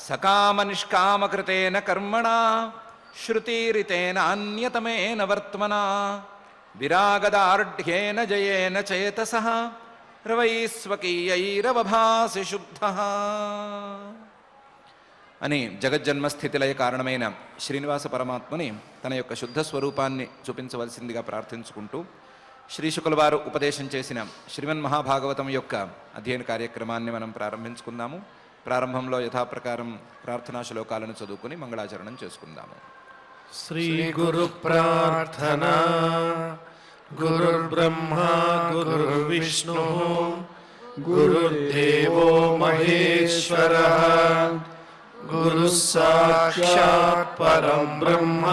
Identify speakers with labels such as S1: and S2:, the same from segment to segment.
S1: సకామనిష్కామకృతేన కర్మణా శ్రుతిరితేన అన్యతమేన వర్త్మనా విరాగదార్ఢ్యేన జయేన చేతసః రవైస్వకీయైరవభాసి శుద్ధః అని జగజ్జన్మస్థితిలయ కారణమైన శ్రీనివాస పరమాత్మని తన యొక్క శుద్ధ స్వరూపాన్ని చూపించవలసిందిగా ప్రార్థించుకుంటూ శ్రీ శుకుల వారు ఉపదేశం చేసిన శ్రీమన్మహాభాగవతం యొక్క అధ్యయన కార్యక్రమాన్ని మనం ప్రారంభించుకుందాము. ప్రారంభంలో యథాప్రకారం ప్రార్థనా శ్లోకాలను చదువుకుని మంగళాచరణం చేసుకుందాము.
S2: శ్రీ గురు ప్రార్థనా. గురుర్బ్రహ్మా గురుర్విష్ణు గురుర్దేవో మహేశ్వరః గురుః సాక్షాత్ పరం బ్రహ్మ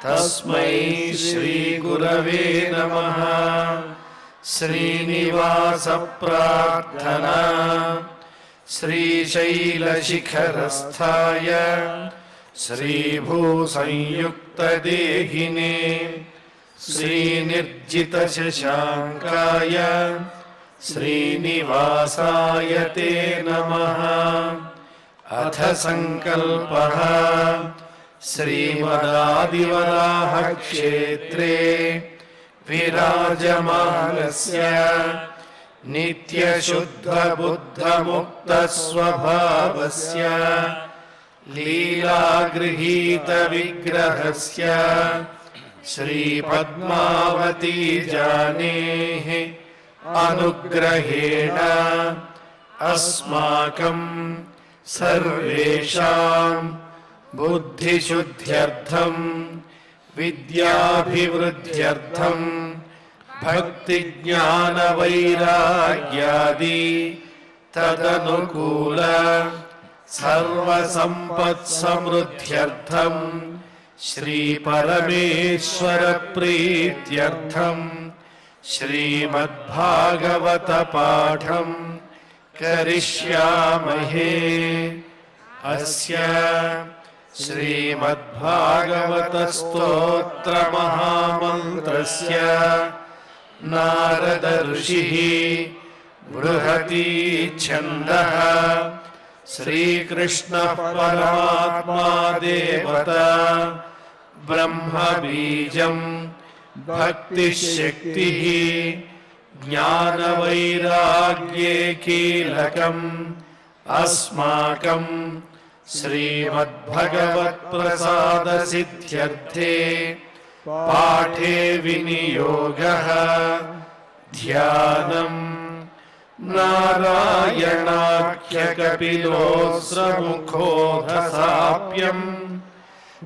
S2: తస్మై శ్రీ గురవే నమః. శ్రీనివాస ప్రార్థనా. శ్రీశైలశిఖరస్థాయ శ్రీభూసంయుక్తదేహినే శ్రీనిర్జితశశాంకాయ శ్రీనివాసాయ తే నమః. అథ సంకల్పః. శ్రీమదాదివరాహక్షేత్రే విరాజమానస్య నిత్యశుద్ధబుద్ధముక్తస్వభావస్య లీలాగృహీతవిగ్రహస్య శ్రీపద్మావతీ జానేః అనుగ్రహేణ అస్మాకం సర్వేషాం బుద్ధిశుద్ధ్యర్థం విద్యాభివృద్ధ్యర్థం భక్తిజ్ఞానవైరాగ్యాది తదనుకూల సర్వసంపత్సమృద్ధ్యర్థం శ్రీపరమేశ్వర ప్రీత్యర్థం శ్రీమద్భాగవత పాఠం కరిష్యామహే. అస్య శ్రీమద్భాగవత స్తోత్ర మహామంత్రస్య నారద ఋషిః బృహతి ఛందః శ్రీకృష్ణః పరమాత్మా దేవత బ్రహ్మ బీజం భక్తిశక్తిః జ్ఞానవైరాగ్యే కీలకం అస్మాకం శ్రీమద్భగవత్ప్రసాద సిద్ధ్యర్థే పాఠే వినియోగః. ధ్యానం నారాయణాఖ్యకపిలోస్రముఖోధసాప్యం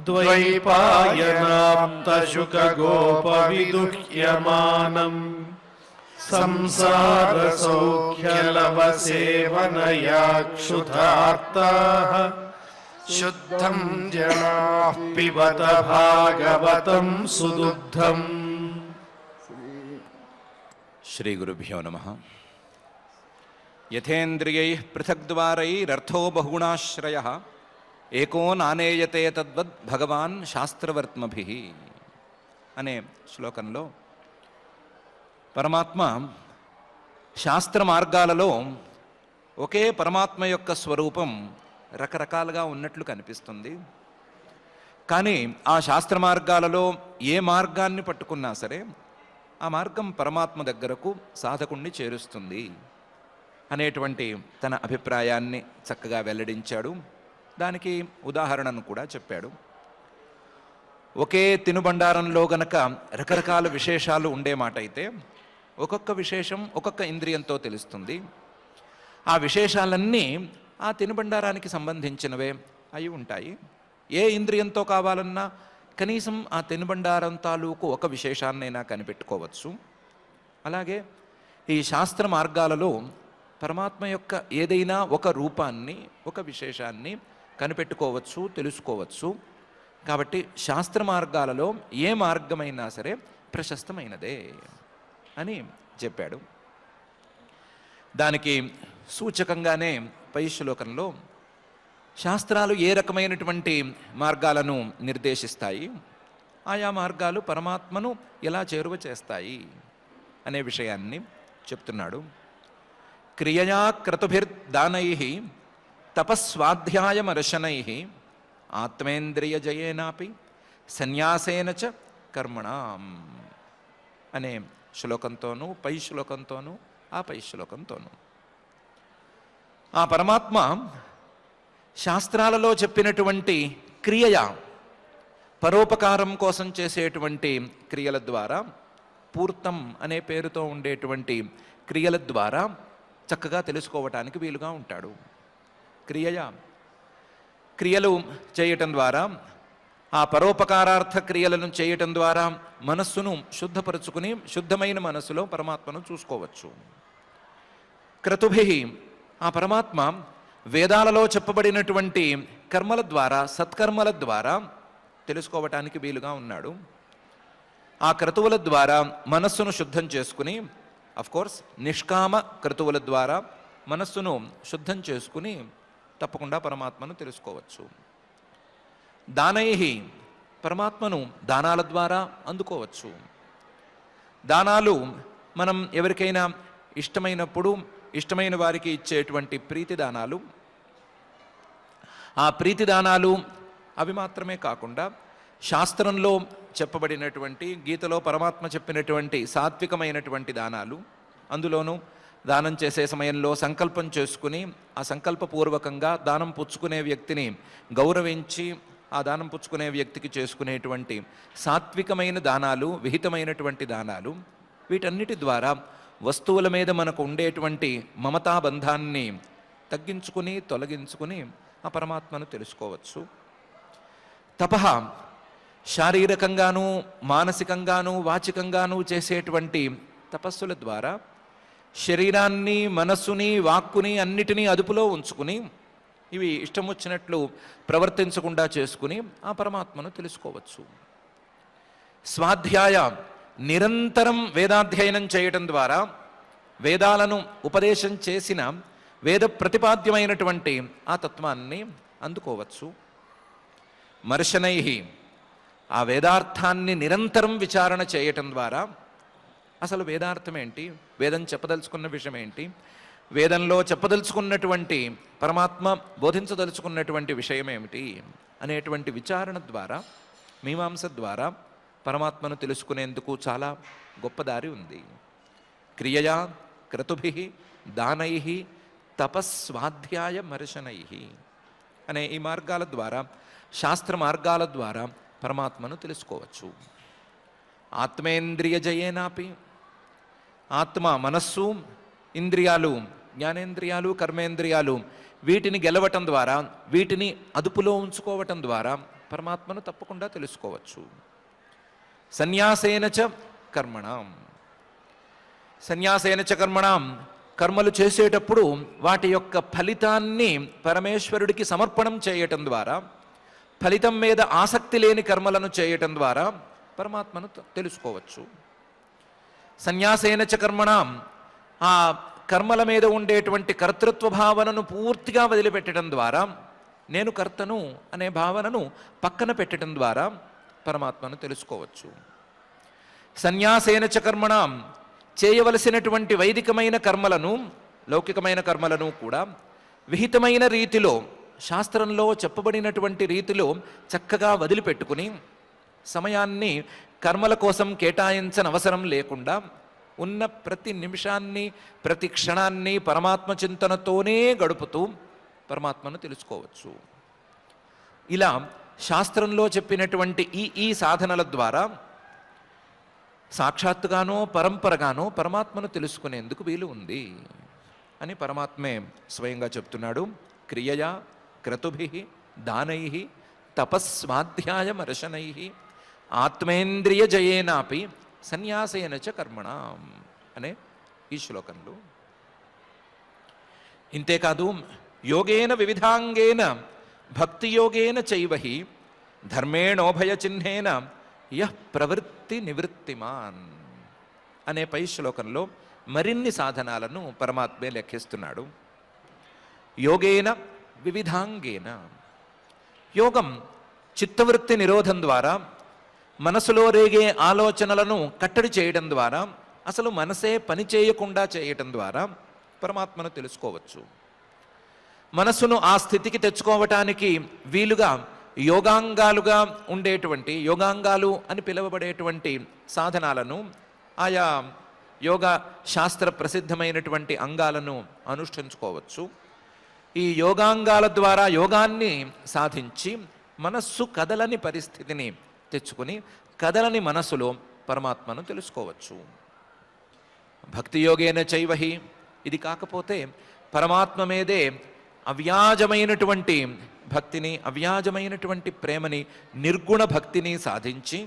S2: ద్వైపాయనాప్తశుకగోపవిదుహ్యమానం సంసారసౌఖ్యలవసేవనయాక్షుధార్తాః శుద్ధం జనాః పిబత భాగవతం సుదుగ్ధం.
S1: శ్రీ గురుభ్యో నమః. యథేంద్రియైః పృథగ్ద్వారైరర్థో బహుగుణాశ్రయః ఏకో నానేయతే తద్వద్ భగవాన్ శాస్త్రవర్త్మభిః అనే శ్లోకంలో పరమాత్మ శాస్త్ర మార్గాలలో ఒకే పరమాత్మ యొక్క స్వరూపం రకరకాలుగా ఉన్నట్లు కనిపిస్తుంది. కానీ ఆ శాస్త్ర మార్గాలలో ఏ మార్గాన్ని పట్టుకున్నా సరే ఆ మార్గం పరమాత్మ దగ్గరకు సాధకుణ్ణి చేరుస్తుంది అనేటువంటి తన అభిప్రాయాన్ని చక్కగా వెల్లడించాడు. దానికి ఉదాహరణను కూడా చెప్పాడు. ఒకే తినుబండారంలో గనక రకరకాల విశేషాలు ఉండే మాట అయితే ఒక్కొక్క విశేషం ఒక్కొక్క ఇంద్రియంతో తెలుస్తుంది. ఆ విశేషాలన్నీ ఆ తినుబండారానికి సంబంధించినవే అయి ఉంటాయి. ఏ ఇంద్రియంతో కావాలన్నా కనీసం ఆ తినుబండారం తాలూకు ఒక విశేషాన్నైనా కనిపెట్టుకోవచ్చు. అలాగే ఈ శాస్త్ర మార్గాలలో పరమాత్మ యొక్క ఏదైనా ఒక రూపాన్ని ఒక విశేషాన్ని కనిపెట్టుకోవచ్చు, తెలుసుకోవచ్చు. కాబట్టి శాస్త్ర మార్గాలలో ఏ మార్గమైనా సరే ప్రశస్తమైనదే అని చెప్పాడు. దానికి సూచకంగానే పై శ్లోకంలో శాస్త్రాలు ఏ రకమైనటువంటి మార్గాలను నిర్దేశిస్తాయి, ఆయా మార్గాలు పరమాత్మను ఎలా చేరువ చేస్తాయి అనే విషయాన్ని చెప్తున్నాడు. క్రియయా క్రతుభిర్దానైః తపస్వాధ్యాయమర్శనై ఆత్మేంద్రియజయేనాపి సన్యాసేన చ కర్మణాం అనే శ్లోకంతోనూ పై శ్లోకంతోనూ ఆ పై శ్లోకంతోనూ ఆ పరమాత్మ శాస్త్రాలలో చెప్పినటువంటి క్రియయ పరోపకారం కోసం చేసేటువంటి క్రియల ద్వారా పూర్తం అనే పేరుతో ఉండేటువంటి క్రియల ద్వారా చక్కగా తెలుసుకోవటానికి వీలుగా ఉంటాడు. క్రియలు చేయటం ద్వారా ఆ పరోపకారార్థ క్రియలను చేయటం ద్వారా మనస్సును శుద్ధపరుచుకుని శుద్ధమైన మనస్సులో పరమాత్మను చూసుకోవచ్చు. క్రతుభి ఆ పరమాత్మ వేదాలలో చెప్పబడినటువంటి కర్మల ద్వారా సత్కర్మల ద్వారా తెలుసుకోవటానికి వీలుగా ఉన్నాడు. ఆ క్రతువుల ద్వారా మనస్సును శుద్ధం చేసుకుని అఫ్కోర్స్ నిష్కామ క్రతువుల ద్వారా మనస్సును శుద్ధం చేసుకుని తప్పకుండా పరమాత్మను తెలుసుకోవచ్చు. దానై పరమాత్మను దానాల ద్వారా అందుకోవచ్చు. దానాలు మనం ఎవరికైనా ఇష్టమైనప్పుడు ఇష్టమైన వారికి ఇచ్చేటువంటి ప్రీతి దానాలు. ఆ ప్రీతి దానాలు అవి మాత్రమే కాకుండా శాస్త్రంలో చెప్పబడినటువంటి గీతలో పరమాత్మ చెప్పినటువంటి సాత్వికమైనటువంటి దానాలు, అందులోనూ దానం చేసే సమయంలో సంకల్పం చేసుకుని ఆ సంకల్పపూర్వకంగా దానం పుచ్చుకునే వ్యక్తిని గౌరవించి ఆ దానం పుచ్చుకునే వ్యక్తికి చేసుకునేటువంటి సాత్వికమైన దానాలు, విహితమైనటువంటి దానాలు, వీటన్నిటి ద్వారా వస్తువుల మీద మనకు ఉండేటువంటి మమతాబంధాన్ని తగ్గించుకుని తొలగించుకుని ఆ పరమాత్మను తెలుసుకోవచ్చు. తపః శారీరకంగాను మానసికంగాను వాచికంగాను చేసేటువంటి తపస్సుల ద్వారా శరీరాన్ని మనస్సుని వాక్కుని అన్నిటినీ అదుపులో ఉంచుకుని ఇవి ఇష్టం వచ్చినట్లు ప్రవర్తించకుండా చేసుకుని ఆ పరమాత్మను తెలుసుకోవచ్చు. స్వాధ్యాయ నిరంతరం వేదాధ్యయనం చేయటం ద్వారా వేదాలను ఉపదేశం చేసిన వేద ప్రతిపాద్యమైనటువంటి ఆ తత్వాన్ని అందుకోవచ్చు. మర్శనై ఆ వేదార్థాన్ని నిరంతరం విచారణ చేయటం ద్వారా అసలు వేదార్థం ఏంటి, వేదం చెప్పదలుచుకున్న విషయం ఏంటి, వేదంలో చెప్పదలుచుకున్నటువంటి పరమాత్మ బోధించదలుచుకున్నటువంటి విషయం ఏమిటి అనేటువంటి విచారణ ద్వారా మీమాంస ద్వారా పరమాత్మను తెలుసుకునేందుకు చాలా గొప్ప దారి ఉంది. క్రియయా క్రతుభి దానై తపస్వాధ్యాయ మర్శనై అనే ఈ మార్గాల ద్వారా శాస్త్ర మార్గాల ద్వారా పరమాత్మను తెలుసుకోవచ్చు. ఆత్మేంద్రియజయేనాపి ఆత్మ మనస్సు ఇంద్రియాలు జ్ఞానేంద్రియాలు కర్మేంద్రియాలు వీటిని గెలవటం ద్వారా వీటిని అదుపులో ఉంచుకోవటం ద్వారా పరమాత్మను తప్పకుండా తెలుసుకోవచ్చు. సన్యాసేన చ కర్మణాం సన్యాసేన చ కర్మణాం కర్మలు చేసేటప్పుడు వాటి యొక్క ఫలితాన్ని పరమేశ్వరుడికి సమర్పణం చేయటం ద్వారా ఫలితం మీద ఆసక్తి లేని కర్మలను చేయటం ద్వారా పరమాత్మను తెలుసుకోవచ్చు. సన్యాసేన చ కర్మణాం ఆ కర్మల మీద ఉండేటువంటి కర్తృత్వ భావనను పూర్తిగా వదిలిపెట్టడం ద్వారా నేను కర్తను అనే భావనను పక్కన పెట్టడం ద్వారా పరమాత్మను తెలుసుకోవచ్చు. సన్యాసేన చ కర్మణాం చేయవలసినటువంటి వైదికమైన కర్మలను లౌకికమైన కర్మలను కూడా విహితమైన రీతిలో శాస్త్రంలో చెప్పబడినటువంటి రీతిలో చక్కగా వదిలిపెట్టుకుని సమయాన్ని కర్మల కోసం కేటాయించనవసరం లేకుండా ఉన్న ప్రతి నిమిషాన్ని ప్రతి క్షణాన్ని పరమాత్మ చింతనతోనే గడుపుతూ పరమాత్మను తెలుసుకోవచ్చు. ఇలా శాస్త్రంలో చెప్పినటువంటి ఈ సాధనల ద్వారా సాక్షాత్తుగానో పరంపరగానో పరమాత్మను తెలుసుకునేందుకు వీలు ఉంది అని పరమాత్మే స్వయంగా చెప్తున్నాడు. క్రియయా క్రతుభి దానై తపస్వాధ్యాయమర్శనై ఆత్మేంద్రియజయేనాపి సన్యాసేన చ కర్మణాం అనే ఈ శ్లోకంలో. ఇంతేకాదు యోగేన వివిధాంగేన భక్తియోగేన చైవహి ధర్మేణోభయచిహ్నేన యః ప్రవృత్తి నివృత్తిమాన్ అనే పై శ్లోకంలో మరిన్ని సాధనాలను పరమాత్మే లెక్కిస్తున్నాడు. యోగేన వివిధాంగేన యోగం చిత్తవృత్తి నిరోధం ద్వారా మనసులో రేగే ఆలోచనలను కట్టడి చేయడం ద్వారా అసలు మనసే పని చేయకుండా చేయటం ద్వారా పరమాత్మను తెలుసుకోవచ్చు. మనస్సును ఆ స్థితికి తెచ్చుకోవటానికి వీలుగా యోగాంగాలుగా ఉండేటువంటి, యోగాంగాలు అని పిలువబడేటువంటి సాధనాలను, ఆయా యోగా శాస్త్ర ప్రసిద్ధమైనటువంటి అంగాలను అనుష్ఠించుకోవచ్చు. ఈ యోగాంగాల ద్వారా యోగాన్ని సాధించి మనస్సు కదలని పరిస్థితిని తెచ్చుకుని కదలని మనస్సులో పరమాత్మను తెలుసుకోవచ్చు. భక్తి యోగేన చైవహి, ఇది కాకపోతే పరమాత్మ మీదే అవ్యాజమైనటువంటి భక్తిని, అవ్యాజమైనటువంటి ప్రేమని, నిర్గుణ భక్తిని సాధించి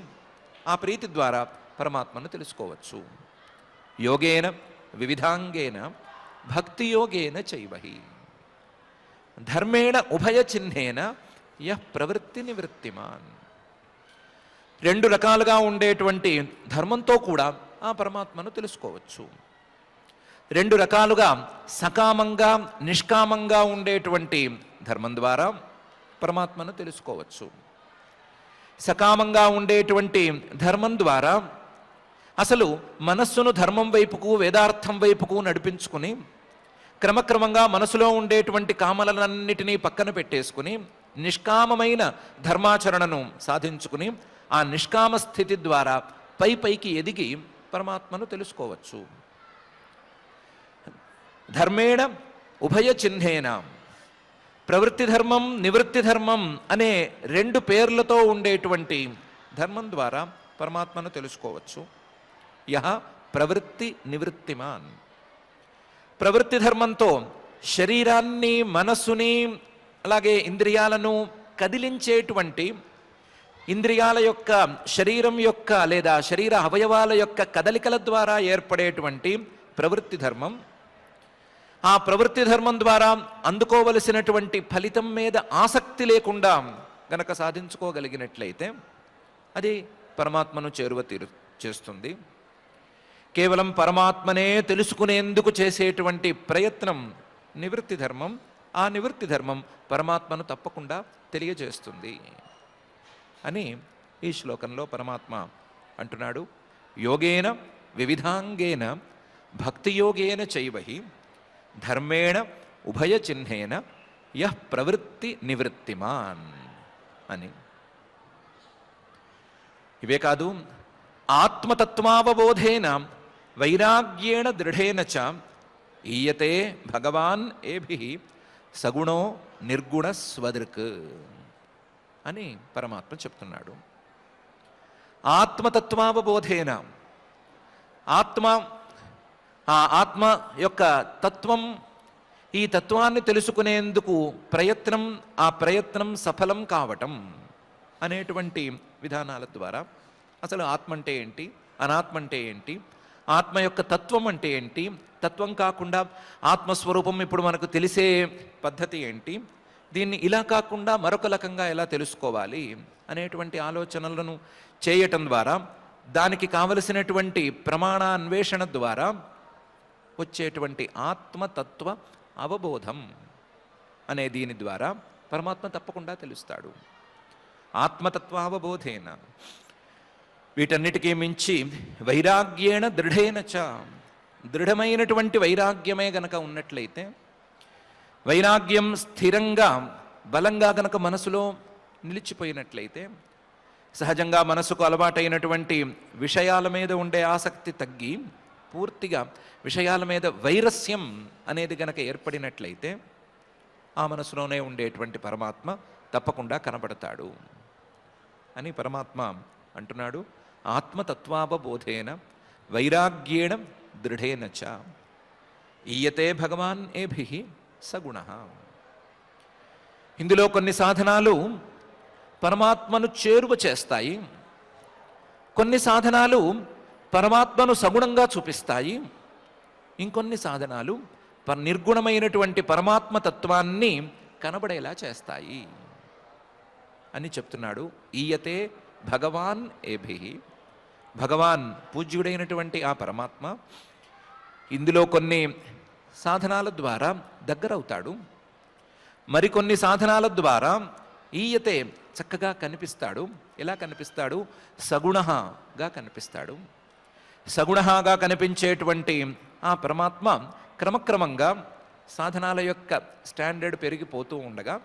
S1: ఆ ప్రీతి ద్వారా పరమాత్మను తెలుసుకోవచ్చు. యోగేన వివిధాంగేన భక్తి యోగేన చైవహి ధర్మేణ ఉభయ చిహ్నేన యః ప్రవృత్తి నివృత్తిమాన్. రెండు రకాలుగా ఉండేటువంటి ధర్మంతో కూడా ఆ పరమాత్మను తెలుసుకోవచ్చు. రెండు రకాలుగా సకామంగా నిష్కామంగా ఉండేటువంటి ధర్మం ద్వారా పరమాత్మను తెలుసుకోవచ్చు. సకామంగా ఉండేటువంటి ధర్మం ద్వారా అసలు మనస్సును ధర్మం వైపుకు, వేదార్థం వైపుకు నడిపించుకుని క్రమక్రమంగా మనసులో ఉండేటువంటి కామలన్నిటినీ పక్కన పెట్టేసుకుని నిష్కామమైన ధర్మాచరణను సాధించుకుని ఆ నిష్కామ స్థితి ద్వారా పైకి ఎదిగి పరమాత్మను తెలుసుకోవచ్చు. ధర్మేణ ఉభయ చిహ్నేన, ప్రవృత్తి ధర్మం నివృత్తి ధర్మం అనే రెండు పేర్లతో ఉండేటువంటి ధర్మం ద్వారా పరమాత్మను తెలుసుకోవచ్చు. యహ ప్రవృత్తి నివృత్తిమాన్. ప్రవృత్తి ధర్మంతో శరీరాన్ని, మనస్సుని, అలాగే ఇంద్రియాలను కదిలించేటువంటి, ఇంద్రియాల యొక్క, శరీరం యొక్క లేదా శరీర అవయవాల యొక్క కదలికల ద్వారా ఏర్పడేటువంటి ప్రవృత్తి ధర్మం, ఆ ప్రవృత్తి ధర్మం ద్వారా అందుకోవలసినటువంటి ఫలితం మీద ఆసక్తి లేకుండా గనక సాధించుకోగలిగినట్లయితే అది పరమాత్మను చేస్తుంది. కేవలం పరమాత్మనే తెలుసుకునేందుకు చేసేటువంటి ప్రయత్నం నివృత్తి ధర్మం. ఆ నివృత్తి ధర్మం పరమాత్మను తప్పకుండా తెలియజేస్తుంది అని ఈ శ్లోకంలో పరమాత్మ అంటున్నాడు. యోగేన వివిధాంగేన భక్తియోగేన చైవహి ధర్మేణ ఉభయ చిహ్నేన యః ప్రవృత్తి నివృత్తిమాన్ అని. ఇవే కాదు, ఆత్మతత్వావబోధేన వైరాగ్యేణ దృఢేన చ ఈయతే భగవాన్ ఏభిః సగుణో నిర్గుణ స్వదృక్ అని పరమాత్మ చెప్తున్నాడు. ఆత్మతత్వావబోధేన, ఆత్మ యొక్క తత్వం, ఈ తత్వాన్ని తెలుసుకునేందుకు ప్రయత్నం, ఆ ప్రయత్నం సఫలం కావటం అనేటువంటి విధానాల ద్వారా అసలు ఆత్మ అంటే ఏంటి, అనాత్మ అంటే ఏంటి, ఆత్మ యొక్క తత్వం అంటే ఏంటి, తత్వం కాకుండా ఆత్మస్వరూపం ఇప్పుడు మనకు తెలిసే పద్ధతి ఏంటి, దీన్ని ఇలా కాకుండా మరొక రకంగా ఎలా తెలుసుకోవాలి అనేటువంటి ఆలోచనలను చేయటం ద్వారా, దానికి కావలసినటువంటి ప్రమాణాన్వేషణ ద్వారా వచ్చేటువంటి ఆత్మతత్వ అవబోధం అనే దీని ద్వారా పరమాత్మ తప్పకుండా తెలుస్తాడు. ఆత్మతత్వ అవబోధేన, వీటన్నిటికీ మించి వైరాగ్యేణ దృఢేన చ, దృఢమైనటువంటి వైరాగ్యమే గనక ఉన్నట్లయితే, వైరాగ్యం స్థిరంగా బలంగా గనక మనసులో నిలిచిపోయినట్లయితే, సహజంగా మనసుకు అలవాటైనటువంటి విషయాల మీద ఉండే ఆసక్తి తగ్గి పూర్తిగా విషయాల మీద వైరస్యం అనేది గనక ఏర్పడినట్లయితే ఆ మనసులోనే ఉండేటువంటి పరమాత్మ తప్పకుండా కనబడతాడు అని పరమాత్మ అంటున్నాడు. ఆత్మతత్వావబోధేన వైరాగ్యేణ దృఢేన చ ఈయతే భగవాన్ ఏభిః సగుణః. ఇందులో కొన్ని సాధనాలు పరమాత్మను చేరువ చేస్తాయి, కొన్ని సాధనాలు పరమాత్మను సగుణంగా చూపిస్తాయి, ఇంకొన్ని సాధనాలు నిర్గుణమైనటువంటి పరమాత్మ తత్వాన్ని కనబడేలా చేస్తాయి అని చెప్తున్నాడు. ఈయతే భగవాన్ ఏభిః, భగవాన్ పూజ్యుడైనటువంటి ఆ పరమాత్మ ఇందులో కొన్ని సాధనాల ద్వారా దగ్గరవుతాడు, మరికొన్ని సాధనాల ద్వారా ఈయతే చక్కగా కనిపిస్తాడు. ఎలా కనిపిస్తాడు? సగుణగా కనిపిస్తాడు. సగుణగా కనిపించేటువంటి ఆ పరమాత్మ క్రమక్రమంగా సాధనాల యొక్క స్టాండర్డ్ పెరిగిపోతూ ఉండగా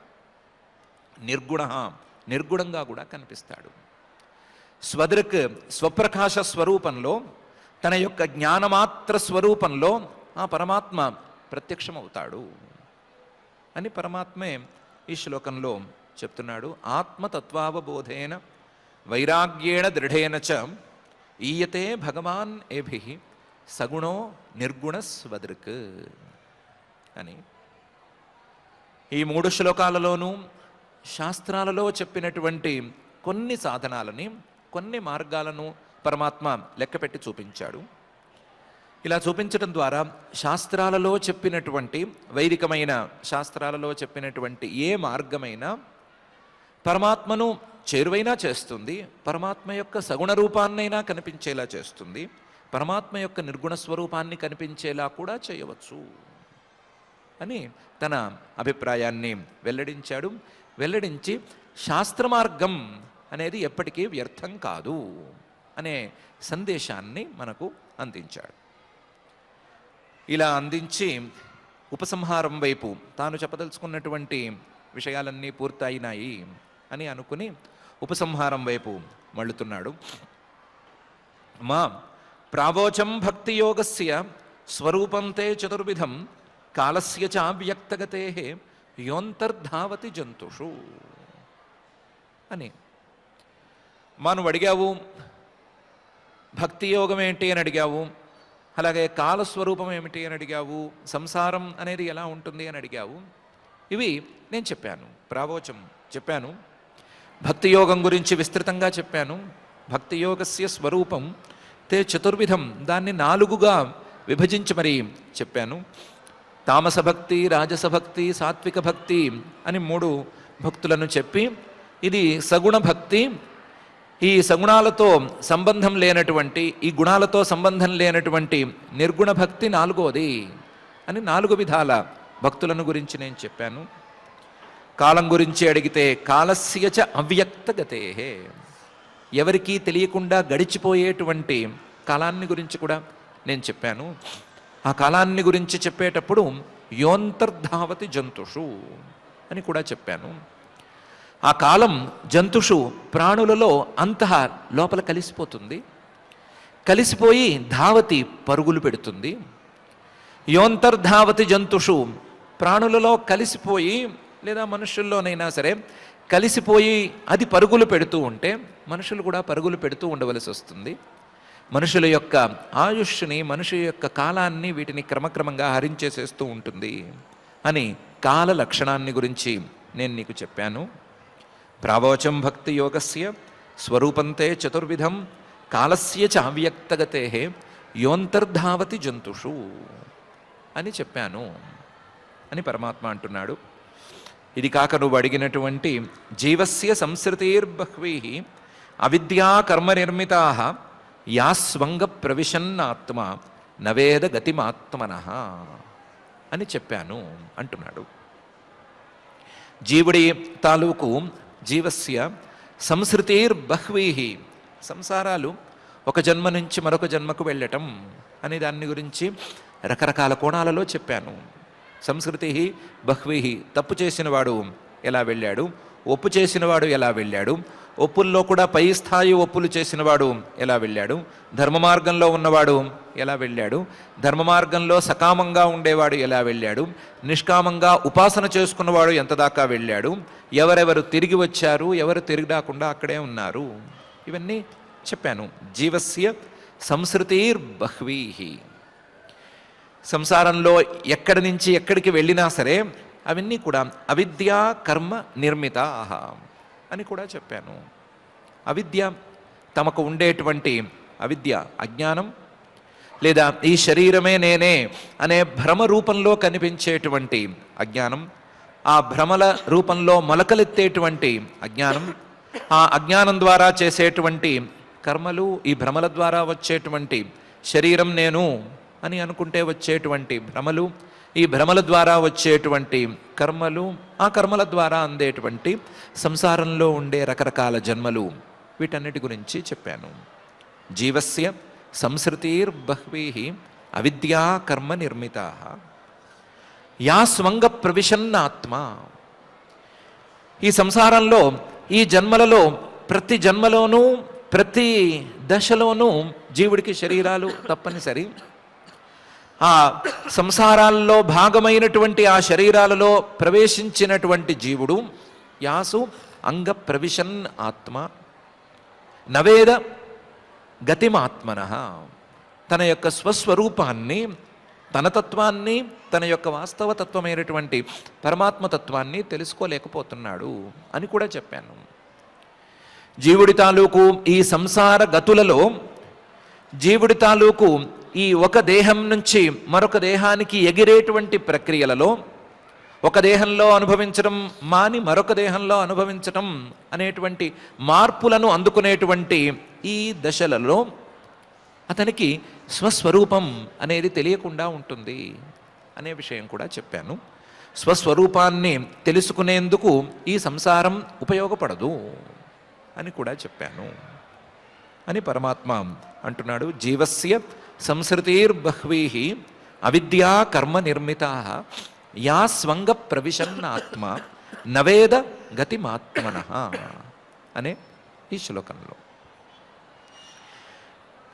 S1: నిర్గుణంగా కూడా కనిపిస్తాడు. స్వదృక్ స్వప్రకాశ స్వరూపంలో, తన యొక్క జ్ఞానమాత్ర స్వరూపంలో ఆ పరమాత్మ ప్రత్యక్షమవుతాడు అని పరమాత్మే ఈ శ్లోకంలో చెప్తున్నాడు. ఆత్మతత్వావబోధేన వైరాగ్యేణ దృఢేన చ ఈయతే భగవాన్ ఏభి సగుణో నిర్గుణ స్వదృక్ అని. ఈ 3 శ్లోకాలలోనూ శాస్త్రాలలో చెప్పినటువంటి కొన్ని సాధనాలని, కొన్ని మార్గాలను పరమాత్మ లెక్కపెట్టి చూపించాడు. ఇలా చూపించడం ద్వారా శాస్త్రాలలో చెప్పినటువంటి, వైదికమైన శాస్త్రాలలో చెప్పినటువంటి ఏ మార్గమైనా పరమాత్మను చేరువైనా చేస్తుంది, పరమాత్మ యొక్క సగుణ రూపాన్నైనా కనిపించేలా చేస్తుంది, పరమాత్మ యొక్క నిర్గుణ స్వరూపాన్ని కనిపించేలా కూడా చేయవచ్చు అని తన అభిప్రాయాన్ని వెల్లడించాడు. వెల్లడించి శాస్త్ర మార్గం అనేది ఎప్పటికీ వ్యర్థం కాదు అనే సందేశాన్ని మనకు అందించాడు. ఇలా అందించి ఉపసంహారం వైపు, తాను చెప్పదలుచుకున్నటువంటి విషయాలన్నీ పూర్తయినాయి అని అనుకుని ఉపసంహారం వైపు మళ్ళుతున్నాడు. మా ప్రావోచం భక్తియోగస్య స్వరూపంతే చతుర్విధం కాలస్య చావ్యక్తగతే యోంతర్ధావతి జంతుషు అని. మనం అడిగావు, భక్తి యోగం ఏంటి అని అడిగావు, అలాగే కాలస్వరూపం ఏమిటి అని అడిగావు, సంసారం అనేది ఎలా ఉంటుంది అని అడిగావు. ఇవి నేను చెప్పాను, ప్రావోచం చెప్పాను, భక్తి యోగం గురించి విస్తృతంగా చెప్పాను. భక్తి యోగస్య స్వరూపం తే చతుర్విధం, దాన్ని 4గా విభజించి మరి చెప్పాను. తామస భక్తి, రాజస భక్తి, సాత్విక భక్తి అని 3 భక్తులను చెప్పి, ఇది సగుణ భక్తి, ఈ సగుణాలతో సంబంధం లేనటువంటి, ఈ గుణాలతో సంబంధం లేనటువంటి నిర్గుణ భక్తి 4వది అని 4 విధాల భక్తులను గురించి నేను చెప్పాను. కాలం గురించి అడిగితే కాలస్య చ అవ్యక్తగతే, ఎవరికీ తెలియకుండా గడిచిపోయేటువంటి కాలాన్ని గురించి కూడా నేను చెప్పాను. ఆ కాలాన్ని గురించి చెప్పేటప్పుడు యోంతర్ధావతి జంతుషు అని కూడా చెప్పాను. ఆ కాలం జంతుషు ప్రాణులలో అంతః లోపల కలిసిపోతుంది, కలిసిపోయి ధావతి పరుగులు పెడుతుంది. యోంతర్ధావతి జంతుషు ప్రాణులలో కలిసిపోయి, లేదా మనుషుల్లోనైనా సరే కలిసిపోయి అది పరుగులు పెడుతూ ఉంటే మనుషులు కూడా పరుగులు పెడుతూ ఉండవలసి వస్తుంది. మనుషుల యొక్క ఆయుష్ని, మనుషుల యొక్క కాలాన్ని, వీటిని క్రమక్రమంగా హరించేసేస్తూ ఉంటుంది అని కాల లక్షణాన్ని గురించి నేను నీకు చెప్పాను. ప్రావోచం భక్తి యోగస్య స్వరూపంతే చతుర్విధం కాలస్య చ అవ్యక్తగతే యోంతర్ధావతి జంతుషు అని చెప్పాను అని పరమాత్మ అంటున్నాడు. ఇది కాక నువ్వు అడిగినటువంటి జీవస్య సంసృతిర్బహ్వీ అవిద్యా కర్మ నిర్మితా యాస్వంగ ప్రవిశన్నాత్మ నవేద గతిమాత్మనః అని చెప్పాను అంటున్నాడు. జీవుడి తాలూకు జీవస్య సంసృతిర్బహ్వీ, సంసారాలు ఒక జన్మ నుంచి మరొక జన్మకు వెళ్ళటం అనే దాన్ని గురించి రకరకాల కోణాలలో చెప్పాను. సంస్కృతి బహ్వీ, తప్పు చేసినవాడు ఎలా వెళ్ళాడు, ఒప్పు చేసినవాడు ఎలా వెళ్ళాడు, ఒప్పుల్లో కూడా పై స్థాయి ఒప్పులు చేసినవాడు ఎలా వెళ్ళాడు, ధర్మ మార్గంలో ఉన్నవాడు ఎలా వెళ్ళాడు, ధర్మ మార్గంలో సకామంగా ఉండేవాడు ఎలా వెళ్ళాడు, నిష్కామంగా ఉపాసన చేసుకున్నవాడు ఎంత దాకా వెళ్ళాడు, ఎవరెవరు తిరిగి వచ్చారు, ఎవరు తిరిగి రాకుండా అక్కడే ఉన్నారు, ఇవన్నీ చెప్పాను. జీవస్య సంసృతిర్బహ్వీ, సంసారంలో ఎక్కడి నుంచి ఎక్కడికి వెళ్ళినా సరే అవన్నీ కూడా అవిద్యా కర్మ నిర్మితా అని కూడా చెప్పాను. అవిద్య, తమకు ఉండేటువంటి అవిద్య, అజ్ఞానం, లేదా ఈ శరీరమే నేనే అనే భ్రమ రూపంలో కనిపించేటువంటి అజ్ఞానం, ఆ భ్రమల రూపంలో మొలకలెత్తేటువంటి అజ్ఞానం, ఆ అజ్ఞానం ద్వారా చేసేటువంటి కర్మలు, ఈ భ్రమల ద్వారా వచ్చేటువంటి శరీరం నేను అని అనుకుంటే వచ్చేటువంటి భ్రమలు, ఈ భ్రమల ద్వారా వచ్చేటువంటి కర్మలు, ఆ కర్మల ద్వారా అందేటువంటి సంసారంలో ఉండే రకరకాల జన్మలు, వీటన్నిటి గురించి చెప్పాను. జీవస్య సంసృతిర్బహ్వీ అవిద్యా కర్మ నిర్మితా. యా స్వంగ ప్రవిశన్నాత్మ. ఈ సంసారంలో ఈ జన్మలలో ప్రతి జన్మలోనూ ప్రతి దశలోనూ జీవుడికి శరీరాలు తప్పనిసరి. ఆ సంసారాల్లో భాగమైనటువంటి ఆ శరీరాలలో ప్రవేశించినటువంటి జీవుడు యాసు అంగ ప్రవిశన్ ఆత్మ నవేద గతిమాత్మన. తన యొక్క స్వస్వరూపాన్ని, తన తత్వాన్ని, తన యొక్క వాస్తవతత్వమైనటువంటి పరమాత్మతత్వాన్ని తెలుసుకోలేకపోతున్నాడు అని కూడా చెప్పాను. జీవుడి తాలూకు ఈ సంసార గతులలో, జీవుడి తాలూకు ఈ ఒక దేహం నుంచి మరొక దేహానికి ఎగిరేటువంటి ప్రక్రియలలో, ఒక దేహంలో అనుభవించడం మాని మరొక దేహంలో అనుభవించడం అనేటువంటి మార్పులను అందుకునేటువంటి ఈ దశలలో అతనికి స్వస్వరూపం అనేది తెలియకుండా ఉంటుంది అనే విషయం కూడా చెప్పాను. స్వస్వరూపాన్ని తెలుసుకునేందుకు ఈ సంసారం ఉపయోగపడదు అని కూడా చెప్పాను అని పరమాత్మ అంటున్నాడు. జీవస్య సంసృతిర్బహ్వీః అవిద్యా కర్మ నిర్మితా యా స్వంగ ప్రవిశన్నాత్మ నవేద గతిమాత్మనః అనే ఈ శ్లోకంలో.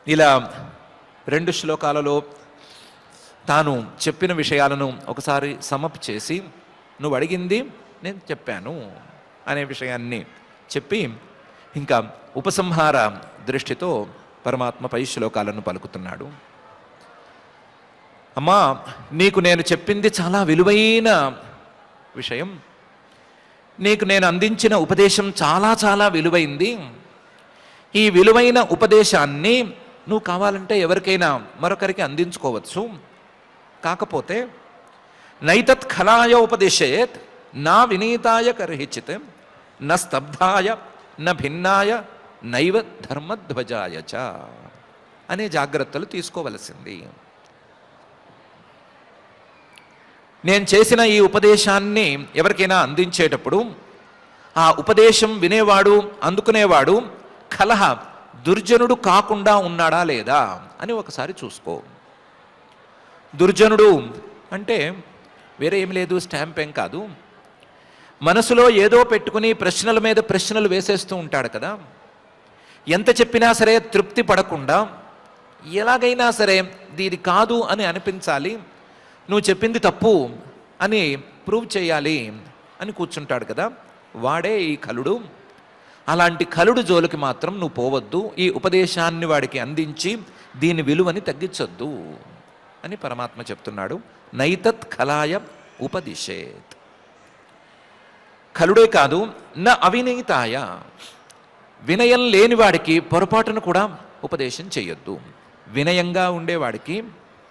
S1: ఇలా 2 శ్లోకాలలో తాను చెప్పిన విషయాలను ఒకసారి సమప్ చేసి, నువ్వు అడిగింది నేను చెప్పాను అనే విషయాన్ని చెప్పి ఇంకా ఉపసంహార దృష్టితో పరమాత్మ పై శ్లోకాలను పలుకుతున్నాడు. అమ్మా, నీకు నేను చెప్పింది చాలా విలువైన విషయం, నీకు నేను అందించిన ఉపదేశం చాలా చాలా విలువైంది. ఈ విలువైన ఉపదేశాన్ని నువ్వు కావాలంటే ఎవరికైనా మరొకరికి అందించుకోవచ్చు. కాకపోతే నైతత్ ఖలాయ ఉపదేశేత్ నా వినీతాయ కర్హిచిత్ న స్తబ్ధాయ న భిన్నాయ నైవ ధర్మధ్వజాయ చ అనే జాగ్రత్తలు తీసుకోవలసింది. నేను చేసిన ఈ ఉపదేశాన్ని ఎవరికైనా అందించేటప్పుడు ఆ ఉపదేశం వినేవాడు, అందుకునేవాడు కలహ దుర్జనుడు కాకుండా ఉన్నాడా లేదా అని ఒకసారి చూసుకో. దుర్జనుడు అంటే వేరే ఏం లేదు, స్టాంప్ ఏం కాదు. మనసులో ఏదో పెట్టుకుని ప్రశ్నల మీద ప్రశ్నలు వేసేస్తూ ఉంటాడు కదా. ఎంత చెప్పినా సరే తృప్తి పడకుండా ఎలాగైనా సరే దీది కాదు అని అనిపించాలి, నువ్వు చెప్పింది తప్పు అని ప్రూవ్ చేయాలి అని కూర్చుంటాడు కదా, వాడే ఈ కలుడు. అలాంటి కలుడు జోలికి మాత్రం నువ్వు పోవద్దు. ఈ ఉపదేశాన్ని వాడికి అందించి దీని విలువని తగ్గించొద్దు అని పరమాత్మ చెప్తున్నాడు. నైతత్ ఖలాయ ఉపదిశేత్. కలుడే కాదు, న అవినీతాయ, వినయం లేని వాడికి పొరపాటును కూడా ఉపదేశం చేయొద్దు. వినయంగా ఉండేవాడికి,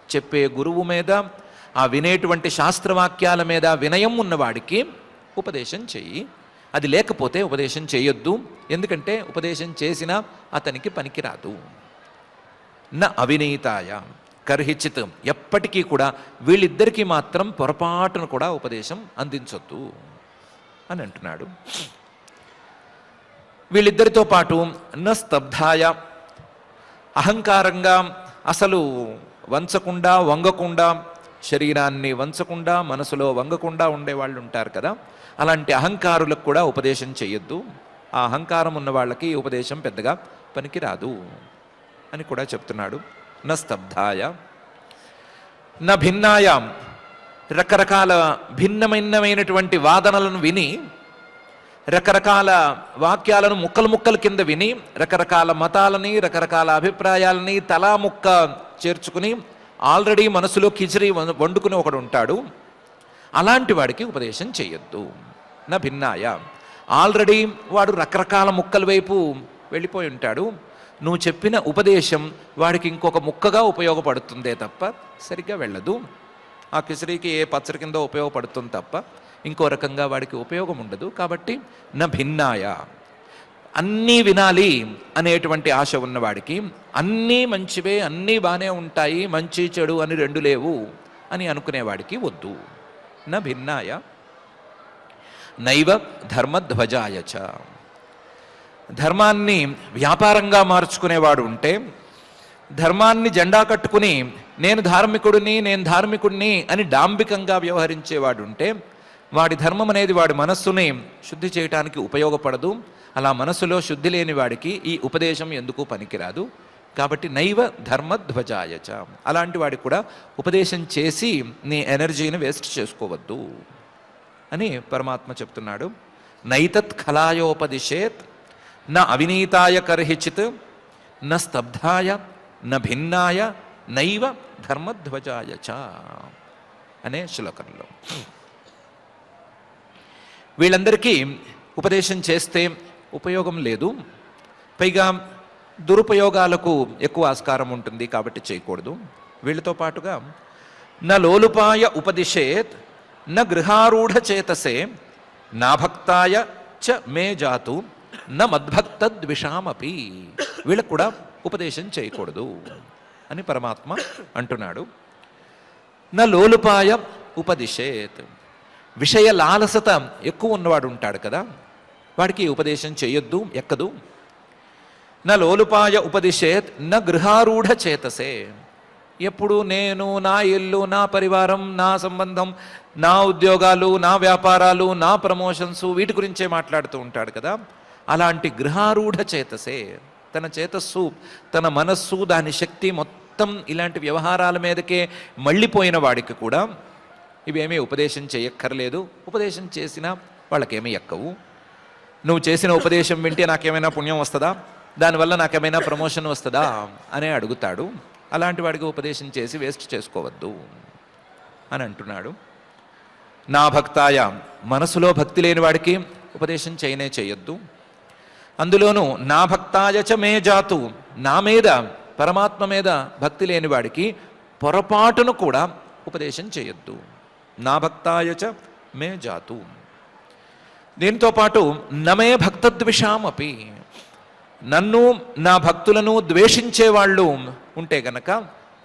S1: చెప్పే గురువు మీద, ఆ వినేటువంటి శాస్త్రవాక్యాల మీద వినయం ఉన్నవాడికి ఉపదేశం చెయ్యి. అది లేకపోతే ఉపదేశం చేయొద్దు. ఎందుకంటే ఉపదేశం చేసినా అతనికి పనికిరాదు. న అవినీతాయ కర్హిచిత్, ఎప్పటికీ కూడా వీళ్ళిద్దరికీ మాత్రం పొరపాటును కూడా ఉపదేశం అందించొద్దు అని అంటున్నాడు. వీళ్ళిద్దరితో పాటు న స్తబ్ధాయ, అహంకారంగా అసలు వంచకుండా వంగకుండా, శరీరాన్ని వంచకుండా మనసులో వంగకుండా ఉండేవాళ్ళు ఉంటారు కదా, అలాంటి అహంకారులకు కూడా ఉపదేశం చేయొద్దు. ఆ అహంకారం ఉన్న వాళ్ళకి ఉపదేశం పెద్దగా పనికిరాదు అని కూడా చెప్తున్నాడు. న స్తబ్ధాయ న భిన్నాయ, రకరకాల భిన్నమైనటువంటి వాదనలను విని, రకరకాల వాక్యాలను ముక్కలు ముక్కల కింద విని, రకరకాల మతాలని రకరకాల అభిప్రాయాలని తలా ముక్క చేర్చుకుని ఆల్రెడీ మనసులో కిచిడి వండుకుని ఒకడు ఉంటాడు. అలాంటి వాడికి ఉపదేశం చేయొద్దు. నా భిన్నాయ, ఆల్రెడీ వాడు రకరకాల ముక్కల వైపు వెళ్ళిపోయి ఉంటాడు. నువ్వు చెప్పిన ఉపదేశం వాడికి ఇంకొక ముక్కగా ఉపయోగపడుతుందే తప్ప సరిగ్గా వెళ్ళదు. ఆ కిచిడికి ఏ పచ్చడి కింద ఉపయోగపడుతుంది తప్ప ఇంకో రకంగా వాడికి ఉపయోగం ఉండదు. కాబట్టి నా భిన్నాయ, అన్నీ వినాలి అనేటువంటి ఆశ ఉన్నవాడికి, అన్నీ మంచివే, అన్నీ బాగానే ఉంటాయి, మంచి చెడు అని రెండు లేవు అని అనుకునేవాడికి వద్దు. నా భిన్నాయ నైవ ధర్మధ్వజాయ చ. ధర్మాన్ని వ్యాపారంగా మార్చుకునేవాడు ఉంటే, ధర్మాన్ని జెండా కట్టుకుని నేను ధార్మికుడిని అని డాంబికంగా వ్యవహరించేవాడు ఉంటే వాడి ధర్మం అనేది వాడి మనస్సుని శుద్ధి చేయటానికి ఉపయోగపడదు. అలా మనస్సులో శుద్ధి లేని వాడికి ఈ ఉపదేశం ఎందుకు పనికిరాదు. కాబట్టి నైవ ధర్మధ్వజాయచ, అలాంటి వాడికి కూడా ఉపదేశం చేసి నీ ఎనర్జీని వేస్ట్ చేసుకోవద్దు అని పరమాత్మ చెప్తున్నాడు. నైతత్ ఖలాయోపదిశేత్ న అవినీతాయ కర్హిచిత్ న స్తబ్ధాయ న భిన్నాయ నైవ ధర్మధ్వజాయచ అనే శ్లోకంలో. వీళ్ళందరికీ ఉపదేశం చేస్తే ఉపయోగం లేదు, పైగా దురుపయోగాలకు ఎక్కువ ఆస్కారం ఉంటుంది కాబట్టి చేయకూడదు. వీళ్ళతో పాటుగా న లోలుపాయ ఉపదిశేత్ న గృహారూఢ చేతసే నా భక్తాయ చ మే జాతు న మద్భక్తద్విషామపి, వీళ్ళకు కూడా ఉపదేశం చేయకూడదు అని పరమాత్మ అంటున్నాడు. న లోలుపాయ ఉపదిశేత్, విషయ లాలసత ఎక్కువ ఉన్నవాడు ఉంటాడు కదా, వాడికి ఉపదేశం చేయొద్దు, ఎక్కదు. నా లోలుపాయ ఉపదిశేత్ న గృహారూఢ చేతసే, ఎప్పుడు నేను, నా ఇల్లు, నా పరివారం, నా సంబంధం, నా ఉద్యోగాలు, నా వ్యాపారాలు, నా ప్రమోషన్స్, వీటి గురించే మాట్లాడుతూ ఉంటాడు కదా. అలాంటి గృహారూఢ చేతసే, తన చేతస్సు, తన మనస్సు, దాని శక్తి మొత్తం ఇలాంటి వ్యవహారాల మీదకే మళ్ళీపోయిన వాడికి కూడా ఇవేమీ ఉపదేశం చేయక్కర్లేదు. ఉపదేశం చేసినా వాళ్ళకేమీ ఎక్కవు. నువ్వు చేసిన ఉపదేశం వింటే నాకేమైనా పుణ్యం వస్తుందా, దానివల్ల నాకేమైనా ప్రమోషన్ వస్తుందా అనే అడుగుతాడు. అలాంటి వాడికి ఉపదేశం చేసి వేస్ట్ చేసుకోవద్దు అని అంటున్నాడు. నా భక్తాయ, మనసులో భక్తి లేని వాడికి ఉపదేశం చేయొద్దు. అందులోనూ నా భక్తాయ చ మే జాతు, నా మీద, పరమాత్మ మీద భక్తి లేని వాడికి పొరపాటును కూడా ఉపదేశం చేయొద్దు. నా భక్తాయ చ మే జాతు. దీంతో పాటు నమే భక్తద్విషామపి, నన్ను, నా భక్తులను ద్వేషించే వాళ్ళు ఉంటే గనక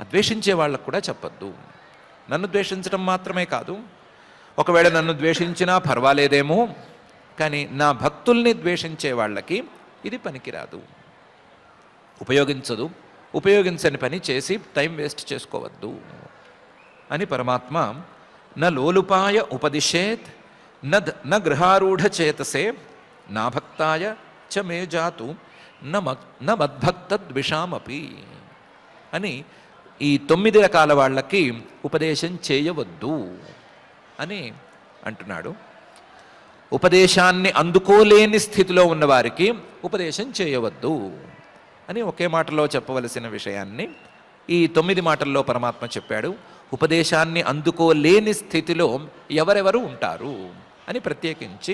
S1: ఆ ద్వేషించే వాళ్ళకు కూడా చెప్పద్దు. నన్ను ద్వేషించడం మాత్రమే కాదు, ఒకవేళ నన్ను ద్వేషించినా పర్వాలేదేమో, కానీ నా భక్తుల్ని ద్వేషించే వాళ్ళకి ఇది పనికిరాదు, ఉపయోగించదు. ఉపయోగించని పని చేసి టైం వేస్ట్ చేసుకోవద్దు అని పరమాత్మ న లోలుపాయ ఉపదిశేత్ న గృహారూఢ చేతసే నా భక్తాయ చ మే జాతు న మద్భక్తద్విషామపి అని ఈ 9 రకాల వాళ్ళకి ఉపదేశం చేయవద్దు అని అంటున్నాడు. ఉపదేశాన్ని అందుకోలేని స్థితిలో ఉన్నవారికి ఉపదేశం చేయవద్దు అని ఒకే మాటలో చెప్పవలసిన విషయాన్ని ఈ 9 మాటల్లో పరమాత్మ చెప్పాడు. ఉపదేశాన్ని అందుకోలేని స్థితిలో ఎవరెవరు ఉంటారు అని ప్రత్యేకించి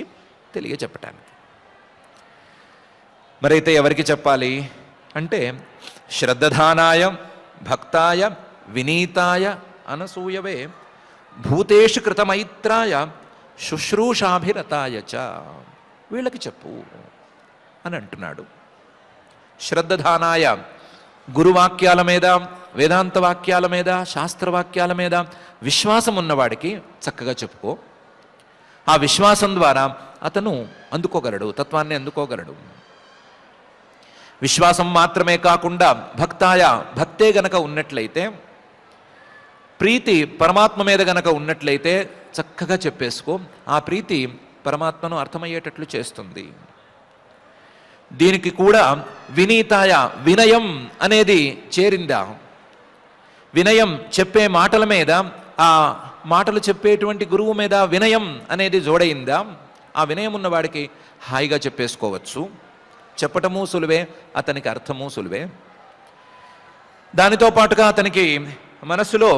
S1: తెలియచెప్పటానికి. మరైతే ఎవరికి చెప్పాలి అంటే శ్రద్ధధానాయ భక్తాయ వినీతాయ అనసూయవే భూతేషు కృతమైత్రాయ శుశ్రూషాభిరతాయ చ, వీళ్ళకి చెప్పు అని అంటున్నాడు. శ్రద్ధధానాయ, గురువాక్యాల మీద, వేదాంత వాక్యాల మీద, శాస్త్రవాక్యాల మీద విశ్వాసం ఉన్నవాడికి చక్కగా చెప్పుకో. ఆ విశ్వాసం ద్వారా అతను అందుకోగలడు, తత్వాన్ని అందుకోగలడు. విశ్వాసం మాత్రమే కాకుండా భక్తాయ, భక్తే గనక ఉన్నట్లయితే, ప్రీతి పరమాత్మ మీద గనక ఉన్నట్లయితే చక్కగా చెప్పేసుకో. ఆ ప్రీతి పరమాత్మను అర్థమయ్యేటట్లు చేస్తుంది. దీనికి కూడా వినీతాయ, వినయం అనేది చేరిందా, వినయం చెప్పే మాటల మీద, ఆ మాటలు చెప్పేటువంటి గురువు మీద వినయం అనేది జోడైందా, ఆ వినయం ఉన్నవాడికి హాయిగా చెప్పేసుకోవచ్చు. చెప్పటము సులువే, అతనికి అర్థము సులువే. దానితో పాటుగా అతనికి మనసులో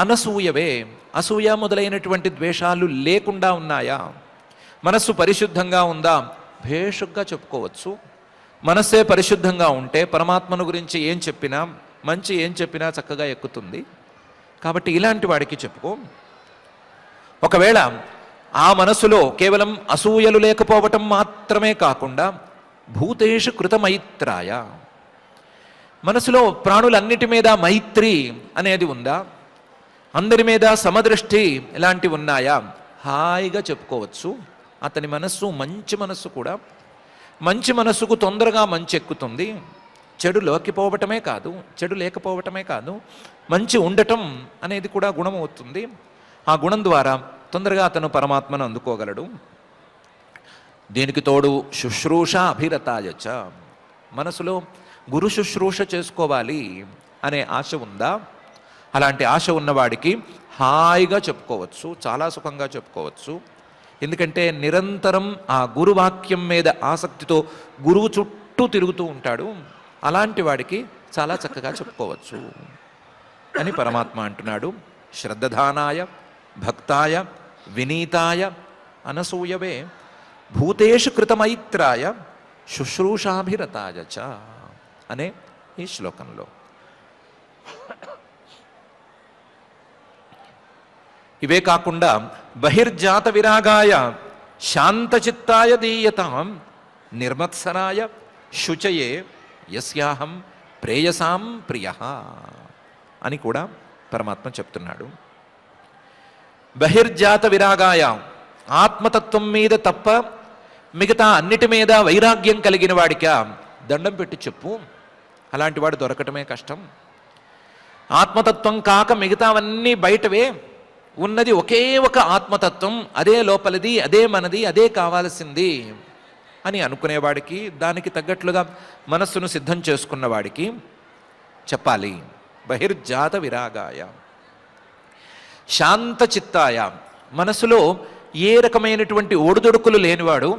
S1: అనసూయవే, అసూయ మొదలైనటువంటి ద్వేషాలు లేకుండా ఉన్నాయా, మనస్సు పరిశుద్ధంగా ఉందా, భేషుగ్గా చెప్పుకోవచ్చు. మనస్సే పరిశుద్ధంగా ఉంటే పరమాత్మను గురించి ఏం చెప్పినా, మంచి ఏం చెప్పినా చక్కగా ఎక్కుతుంది. కాబట్టి ఇలాంటి వాడికి చెప్పుకో. ఒకవేళ ఆ మనసులో కేవలం అసూయలు లేకపోవటం మాత్రమే కాకుండా భూతేషు కృతమైత్రాయ, మనసులో ప్రాణులన్నిటి మీద మైత్రి అనేది ఉందా, అందరి మీద సమదృష్టి ఇలాంటివి ఉన్నాయా, హాయిగా చెప్పుకోవచ్చు. అతని మనస్సు మంచి మనస్సు కూడా. మంచి మనస్సుకు తొందరగా మంచి ఎక్కుతుంది, చెడు లోకిపోవటమే కాదు, చెడు లేకపోవటమే కాదు, మంచి ఉండటం అనేది కూడా గుణం అవుతుంది. ఆ గుణం ద్వారా తొందరగా అతను పరమాత్మను అందుకోగలడు. దీనికి తోడు శుశ్రూష అభిరతాయచ, మనసులో గురు శుశ్రూష చేసుకోవాలి అనే ఆశ ఉందా? అలాంటి ఆశ ఉన్నవాడికి హాయిగా చెప్పుకోవచ్చు, చాలా సుఖంగా చెప్పుకోవచ్చు. ఎందుకంటే నిరంతరం ఆ గురువాక్యం మీద ఆసక్తితో గురువు చుట్టూ తిరుగుతూ ఉంటాడు. అలాంటి వాడికి చాలా చక్కగా చెప్పుకోవచ్చు అని పరమాత్మ అంటున్నాడు. శ్రద్ధధానాయ భక్తాయ వినీతాయ అనసూయవే భూతేషు కృతమైత్రాయ శుశ్రూషాభిరతాయ చ అనే ఈ శ్లోకంలో. ఇవే కాకుండా బహిర్జాత విరాగాయ శాంతచిత్తాయ దీయతాం నిర్మత్సరాయ శుచయే యస్యాహం ప్రేయసాం ప్రియ అని కూడా పరమాత్మ చెప్తున్నాడు. బహిర్జాత విరాగాయ, ఆత్మతత్వం మీద తప్ప మిగతా అన్నిటి మీద వైరాగ్యం కలిగిన వాడికా దండం పెట్టి చెప్పు, అలాంటి వాడు దొరకటమే కష్టం. ఆత్మతత్వం కాక మిగతావన్నీ బయటవే, ఉన్నది ఒకే ఒక ఆత్మతత్వం, అదే లోపలిది, అదే మనది, అదే కావాల్సింది అని అనుకునేవాడికి, దానికి తగ్గట్లుగా మనస్సును సిద్ధం చేసుకున్నవాడికి చెప్పాలి. బహిర్జాత విరాగాయ శాంతచిత్తాయ, మనసులో ఏ రకమైనటువంటి ఒడిదొడుకులు లేనివాడు,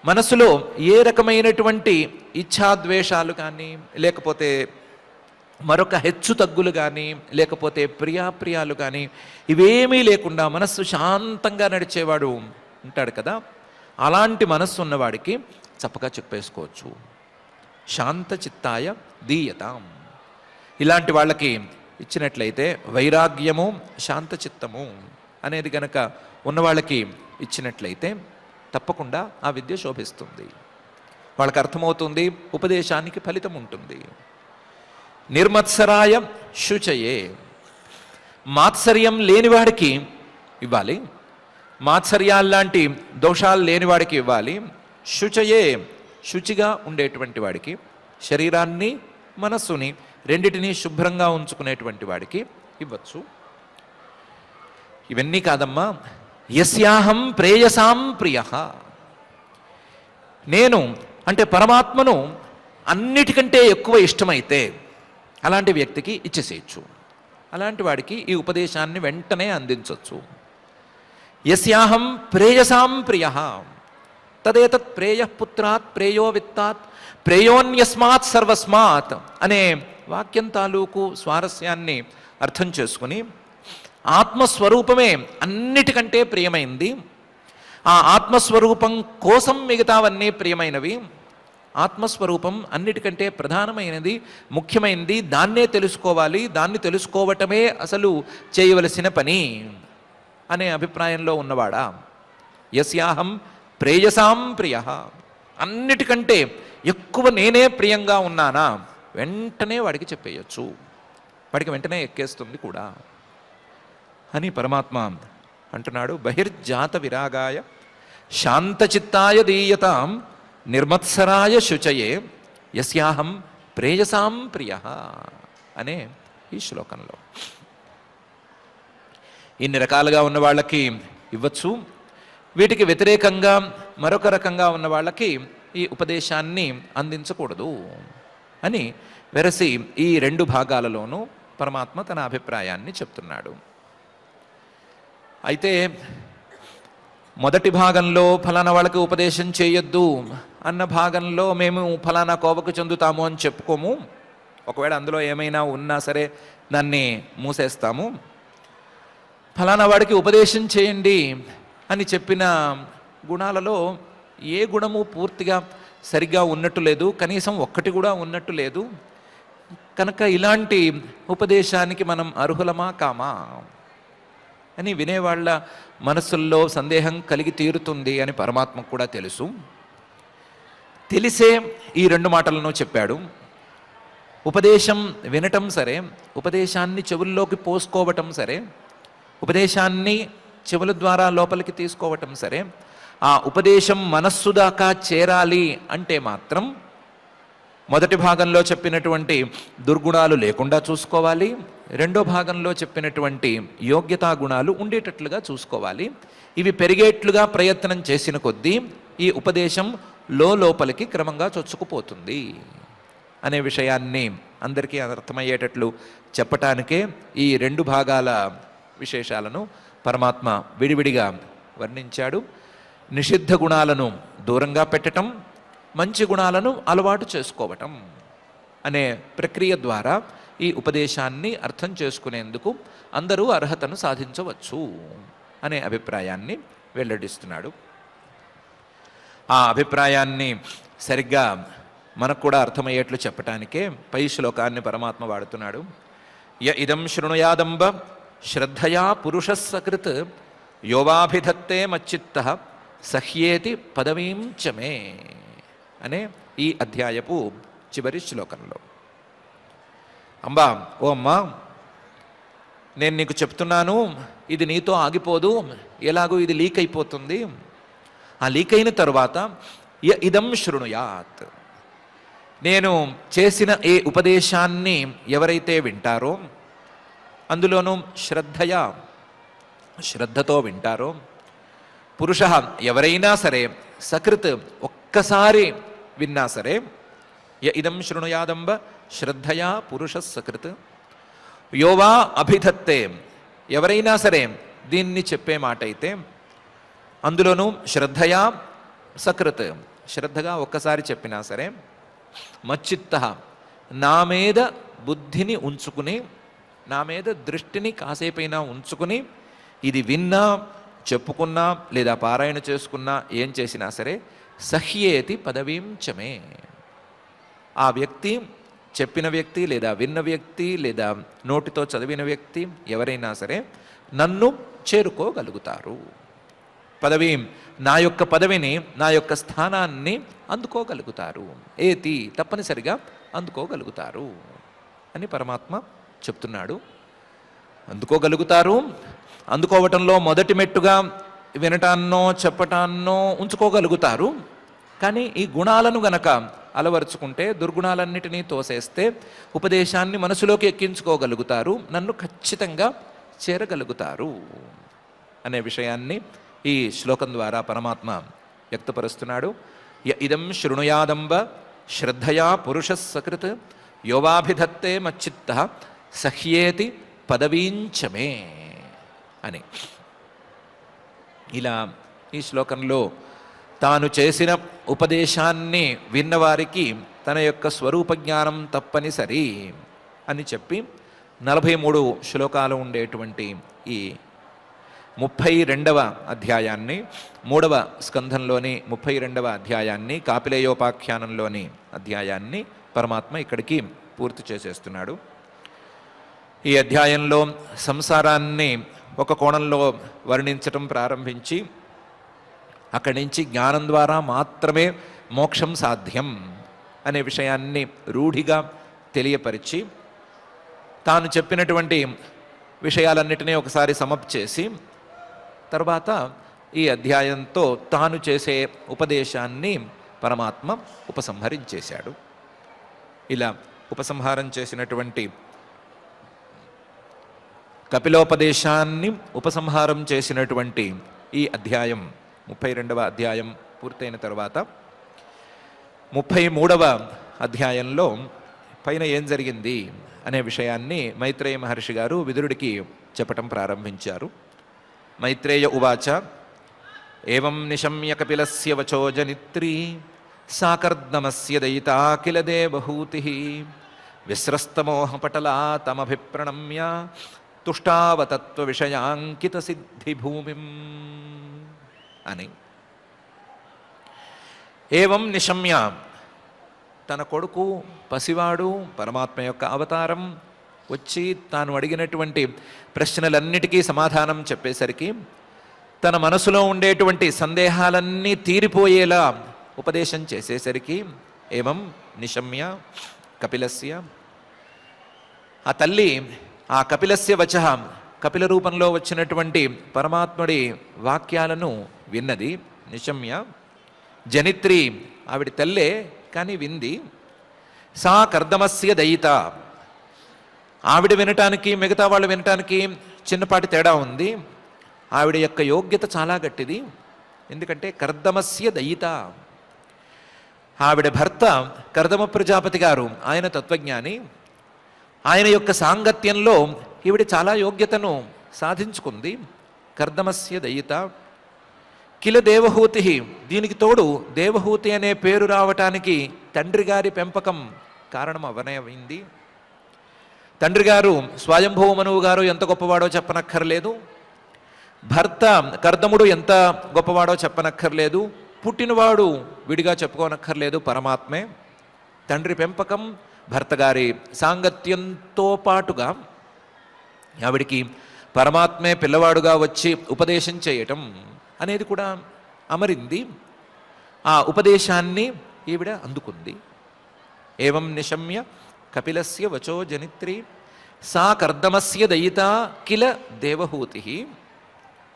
S1: మనసులో ఏ రకమైనటువంటి ఇచ్ఛాద్వేషాలు కానీ, లేకపోతే మరొక హెచ్చు తగ్గులు కానీ, లేకపోతే ప్రియాప్రియాలు కానీ ఇవేమీ లేకుండా మనస్సు శాంతంగా నడిచేవాడు ఉంటాడు కదా, అలాంటి మనస్సు ఉన్నవాడికి చక్కగా చెప్పేసుకోవచ్చు. శాంతచిత్తాయ దీయతాం, ఇలాంటి వాళ్ళకి ఇచ్చినట్లయితే వైరాగ్యము శాంతచిత్తము అనేది గనక ఉన్నవాళ్ళకి ఇచ్చినట్లయితే తప్పకుండా ఆ విద్య శోభిస్తుంది, వాళ్ళకి అర్థమవుతుంది, ఉపదేశానికి ఫలితం ఉంటుంది. నిర్మత్సరాయ శుచయే, మాత్సర్యం లేనివాడికి ఇవ్వాలి, మాత్సర్యాల్లాంటి దోషాలు లేనివాడికి ఇవ్వాలి. శుచయే, శుచిగా ఉండేటువంటి వాడికి, శరీరాన్ని మనస్సుని రెండిటినీ శుభ్రంగా ఉంచుకునేటువంటి వాడికి ఇవ్వచ్చు. ఇవన్నీ కాదమ్మా, యస్యాహం ప్రేయసాం ప్రియ, నేను అంటే పరమాత్మను అన్నిటికంటే ఎక్కువ ఇష్టమైతే అలాంటి వ్యక్తికి ఇచ్చేసేయచ్చు, అలాంటి వాడికి ఈ ఉపదేశాన్ని వెంటనే అందించవచ్చు. యస్యాహం ప్రేయసాం ప్రియ తదేతత్ ప్రేయ పుత్రాత్ ప్రేయో విత్తాత్ ప్రేయోన్యస్మాత్ సర్వస్మాత్ అనే వాక్యం తాలూకు స్వారస్యాన్ని అర్థం చేసుకుని, ఆత్మస్వరూపమే అన్నిటికంటే ప్రియమైంది, ఆ ఆత్మస్వరూపం కోసం మిగతావన్నీ ప్రియమైనవి, ఆత్మస్వరూపం అన్నిటికంటే ప్రధానమైనది, ముఖ్యమైనది, దాన్నే తెలుసుకోవాలి, దాన్ని తెలుసుకోవటమే అసలు చేయవలసిన పని అనే అభిప్రాయంలో ఉన్నవాడా యస్యాహం ప్రేయసాం ప్రియ, అన్నిటికంటే ఎక్కువ నేనే ప్రియంగా ఉన్నానా, వెంటనే వాడికి చెప్పేయచ్చు, వాడికి వెంటనే ఎక్కేస్తుంది కూడా అని పరమాత్మ అంటున్నాడు. బహిర్జాత విరాగాయ శాంతచిత్తాయ దీయతాం నిర్మత్సరాయ శుచయే యస్యాహం ప్రేయసాం ప్రియ అనే ఈ శ్లోకంలో. ఇన్ని రకాలుగా ఉన్న వాళ్ళకి ఇవ్వచ్చు, వీటికి వ్యతిరేకంగా మరొక రకంగా ఉన్న వాళ్ళకి ఈ ఉపదేశాన్ని అందించకూడదు అని వెరసి ఈ రెండు భాగాలలోనూ పరమాత్మ తన అభిప్రాయాన్ని చెప్తున్నాడు. అయితే మొదటి భాగంలో ఫలానా వాళ్ళకి ఉపదేశం చేయొద్దు అన్న భాగంలో మేము ఫలానా కోవకు చెందుతాము అని చెప్పుకోము, ఒకవేళ అందులో ఏమైనా ఉన్నా సరే దాన్ని మూసేస్తాము. ఫలానా వాడికి ఉపదేశం చేయండి అని చెప్పిన గుణాలలో ఏ గుణము పూర్తిగా సరిగ్గా ఉన్నట్టు లేదు, కనీసం ఒక్కటి కూడా ఉన్నట్టు లేదు. కనుక ఇలాంటి ఉపదేశానికి మనం అర్హులమా కామా అని వినేవాళ్ళ మనసుల్లో సందేహం కలిగి తీరుతుంది అని పరమాత్మకు కూడా తెలుసు. తెలిసే ఈ రెండు మాటలను చెప్పాడు. ఉపదేశం వినటం సరే, ఉపదేశాన్ని చెవుల్లోకి పోసుకోవటం సరే, ఉపదేశాన్ని చెవుల ద్వారా లోపలికి తీసుకోవటం సరే, ఆ ఉపదేశం మనస్సు దాకా చేరాలి అంటే మాత్రం మొదటి భాగంలో చెప్పినటువంటి దుర్గుణాలు లేకుండా చూసుకోవాలి, రెండో భాగంలో చెప్పినటువంటి యోగ్యతా గుణాలు ఉండేటట్లుగా చూసుకోవాలి. ఇవి పెరిగేట్లుగా ప్రయత్నం చేసిన కొద్దీ ఈ ఉపదేశం లోపలికి క్రమంగా చొచ్చుకుపోతుంది అనే విషయాన్ని అందరికీ అర్థమయ్యేటట్లు చెప్పటానికే ఈ రెండు భాగాల విశేషాలను పరమాత్మ విడివిడిగా వర్ణించాడు. నిషిద్ధ గుణాలను దూరంగా పెట్టటం, మంచి గుణాలను అలవాటు చేసుకోవటం అనే ప్రక్రియ ద్వారా ఈ ఉపదేశాన్ని అర్థం చేసుకునేందుకు అందరూ అర్హతను సాధించవచ్చు అనే అభిప్రాయాన్ని వెల్లడిస్తున్నాడు. ఆ అభిప్రాయాన్ని సరిగ్గా మనకు కూడా అర్థమయ్యేట్లు చెప్పటానికే పై శ్లోకాన్ని పరమాత్మ వాడుతున్నాడు. య ఇదం శృణుయాదంబ శ్రద్ధయా పురుష సకృత్ యోవాభిధత్తే మచ్చిత్తః సహ్యేతి పదవీం చ మే అనే ఈ అధ్యాయపు చివరి శ్లోకంలో. అంబా, ఓ అమ్మా, నేను నీకు చెప్తున్నాను, ఇది నీతో ఆగిపోదు, ఎలాగో ఇది లీక్ అయిపోతుంది. ఆ లీక్ అయిన తరువాత య ఇదం శృణుయాత్, నేను చేసిన ఏ ఉపదేశాన్ని ఎవరైతే వింటారో, అందులోనూ శ్రద్ధతో వింటారో, పురుష ఎవరైనా సరే, సకృత్ ఒక్కసారి విన్నా సరే, య ఇదం శృణుయాదంబ శ్రద్ధయా పురుష సకృత్ యోవా అభిధత్తే, ఎవరైనా సరే దీన్ని చెప్పే మాట అయితే, అందులోనూ శ్రద్ధయా సకృత్, శ్రద్ధగా ఒక్కసారి చెప్పినా సరే, మచ్చిత్తః నా మీద బుద్ధిని ఉంచుకుని, నా మీద దృష్టిని కాసేపైనా ఉంచుకుని, ఇది విన్నా, చెప్పుకున్నా, లేదా పారాయణ చేసుకున్నా, ఏం చేసినా సరే, సహ్యేతి పదవీం చ మే, ఆ వ్యక్తి, చెప్పిన వ్యక్తి లేదా విన్న వ్యక్తి లేదా నోటితో చదివిన వ్యక్తి ఎవరైనా సరే నన్ను చేరుకోగలుగుతారు. పదవీం, నా యొక్క పదవిని, నా యొక్క స్థానాన్ని అందుకోగలుగుతారు. ఏతి, తప్పనిసరిగా అందుకోగలుగుతారు అని పరమాత్మ చెప్తున్నాడు. అందుకోగలుగుతారు. అందుకోవటంలో మొదటి మెట్టుగా వినటాన్నో చెప్పటాన్నో ఉంచుకోగలుగుతారు. కానీ ఈ గుణాలను గనక అలవరుచుకుంటే, దుర్గుణాలన్నిటినీ తోసేస్తే ఉపదేశాన్ని మనసులోకి ఎక్కించుకోగలుగుతారు, నన్ను ఖచ్చితంగా చేరగలుగుతారు అనే విషయాన్ని ఈ శ్లోకం ద్వారా పరమాత్మ వ్యక్తపరుస్తున్నాడు. య ఇదం శృణుయాదంబ శ్రద్ధయా పురుష సకృత్ యోవాభిధత్తే మచ్చిత్తః సహ్యేతి పదవీం చ మే అని. ఇలా ఈ శ్లోకంలో తాను చేసిన ఉపదేశాన్ని విన్నవారికి తన యొక్క స్వరూప జ్ఞానం తప్పనిసరి అని చెప్పి 43 శ్లోకాలు ఉండేటువంటి ఈ 32వ అధ్యాయాన్ని, 3వ స్కంధంలోని 32వ అధ్యాయాన్ని, కాపిలేయోపాఖ్యానంలోని అధ్యాయాన్ని పరమాత్మ ఇక్కడికి పూర్తి చేసేస్తున్నాడు. ఈ అధ్యాయంలో సంసారాన్ని ఒక కోణంలో వర్ణించటం ప్రారంభించి, అక్కడి నుంచి జ్ఞానం ద్వారా మాత్రమే మోక్షం సాధ్యం అనే విషయాన్ని రూఢిగా తెలియపరిచి, తాను చెప్పినటువంటి విషయాలన్నిటినీ ఒకసారి సమప్ చేసి, తర్వాత ఈ అధ్యాయంతో తాను చేసే ఉపదేశాన్ని పరమాత్మ ఉపసంహరించేశాడు. ఇలా ఉపసంహారం చేసినటువంటి కపిలోపదేశాన్ని ఉపసంహారం చేసినటువంటి ఈ అధ్యాయం 32వ అధ్యాయం పూర్తయిన తర్వాత 33వ అధ్యాయంలో పైన ఏం జరిగింది అనే విషయాన్ని మైత్రేయ మహర్షి గారు విదురుడికి చెప్పటం ప్రారంభించారు. మైత్రేయ ఉవాచ ఏవం నిశమ్య కపిలస్య వచో జనిత్రీ సాకర్దమస్య దయితా కిల దేవహూతిః విస్రస్తమోహపటలా తమభిప్రణమ్య తుష్టావతత్వ విషయాంకిత సిద్ధిభూమిం అని. ఏవం నిశమ్య, తన కొడుకు పసివాడు, పరమాత్మ యొక్క అవతారం, వచ్చి తాను అడిగినటువంటి ప్రశ్నలన్నిటికీ సమాధానం చెప్పేసరికి, తన మనసులో ఉండేటువంటి సందేహాలన్నీ తీరిపోయేలా ఉపదేశం చేసేసరికి, ఏవం నిశమ్య కపిలస్య, ఆ తల్లి ఆ కపిలస్య వచః, కపిల రూపంలో వచ్చినటువంటి పరమాత్ముడి వాక్యాలను విన్నది. నిశమ్య, జనిత్రి, ఆవిడ తల్లే కానీ వింది. సా కర్దమస్య దయిత. ఆవిడ వినటానికి మిగతా వాళ్ళు వినటానికి చిన్నపాటి తేడా ఉంది. ఆవిడ యొక్క యోగ్యత చాలా గట్టిది. ఎందుకంటే కర్దమస్య దయిత, ఆవిడ భర్త కర్దమ ప్రజాపతి గారు, ఆయన తత్వజ్ఞాని. ఆయన యొక్క సాంగత్యంలో ఈవిడ చాలా యోగ్యతను సాధించుకుంది. కర్దమస్య దయిత కిల దేవహూతి. దీనికి తోడు దేవహూతి అనే పేరు రావటానికి తండ్రి గారి పెంపకం కారణం అవనయింది. తండ్రి గారు స్వయంభవ మనువు గారు ఎంత గొప్పవాడో చెప్పనక్కర్లేదు, భర్త కర్దముడు ఎంత గొప్పవాడో చెప్పనక్కర్లేదు, పుట్టినవాడు విడిగా చెప్పుకోనక్కర్లేదు, పరమాత్మే. తండ్రి పెంపకం, భర్త గారి సాంగత్యంతో పాటుగా ఆవిడికి పరమాత్మే పిల్లవాడుగా వచ్చి ఉపదేశం చేయటం అనేది కూడా అమరింది. ఆ ఉపదేశాన్ని ఈవిడ అందుకుంది. ఏవం నిశమ్య కపిలస్య వచో జనిత్రి సా కర్దమస్య దయిత కిల దేవహూతి.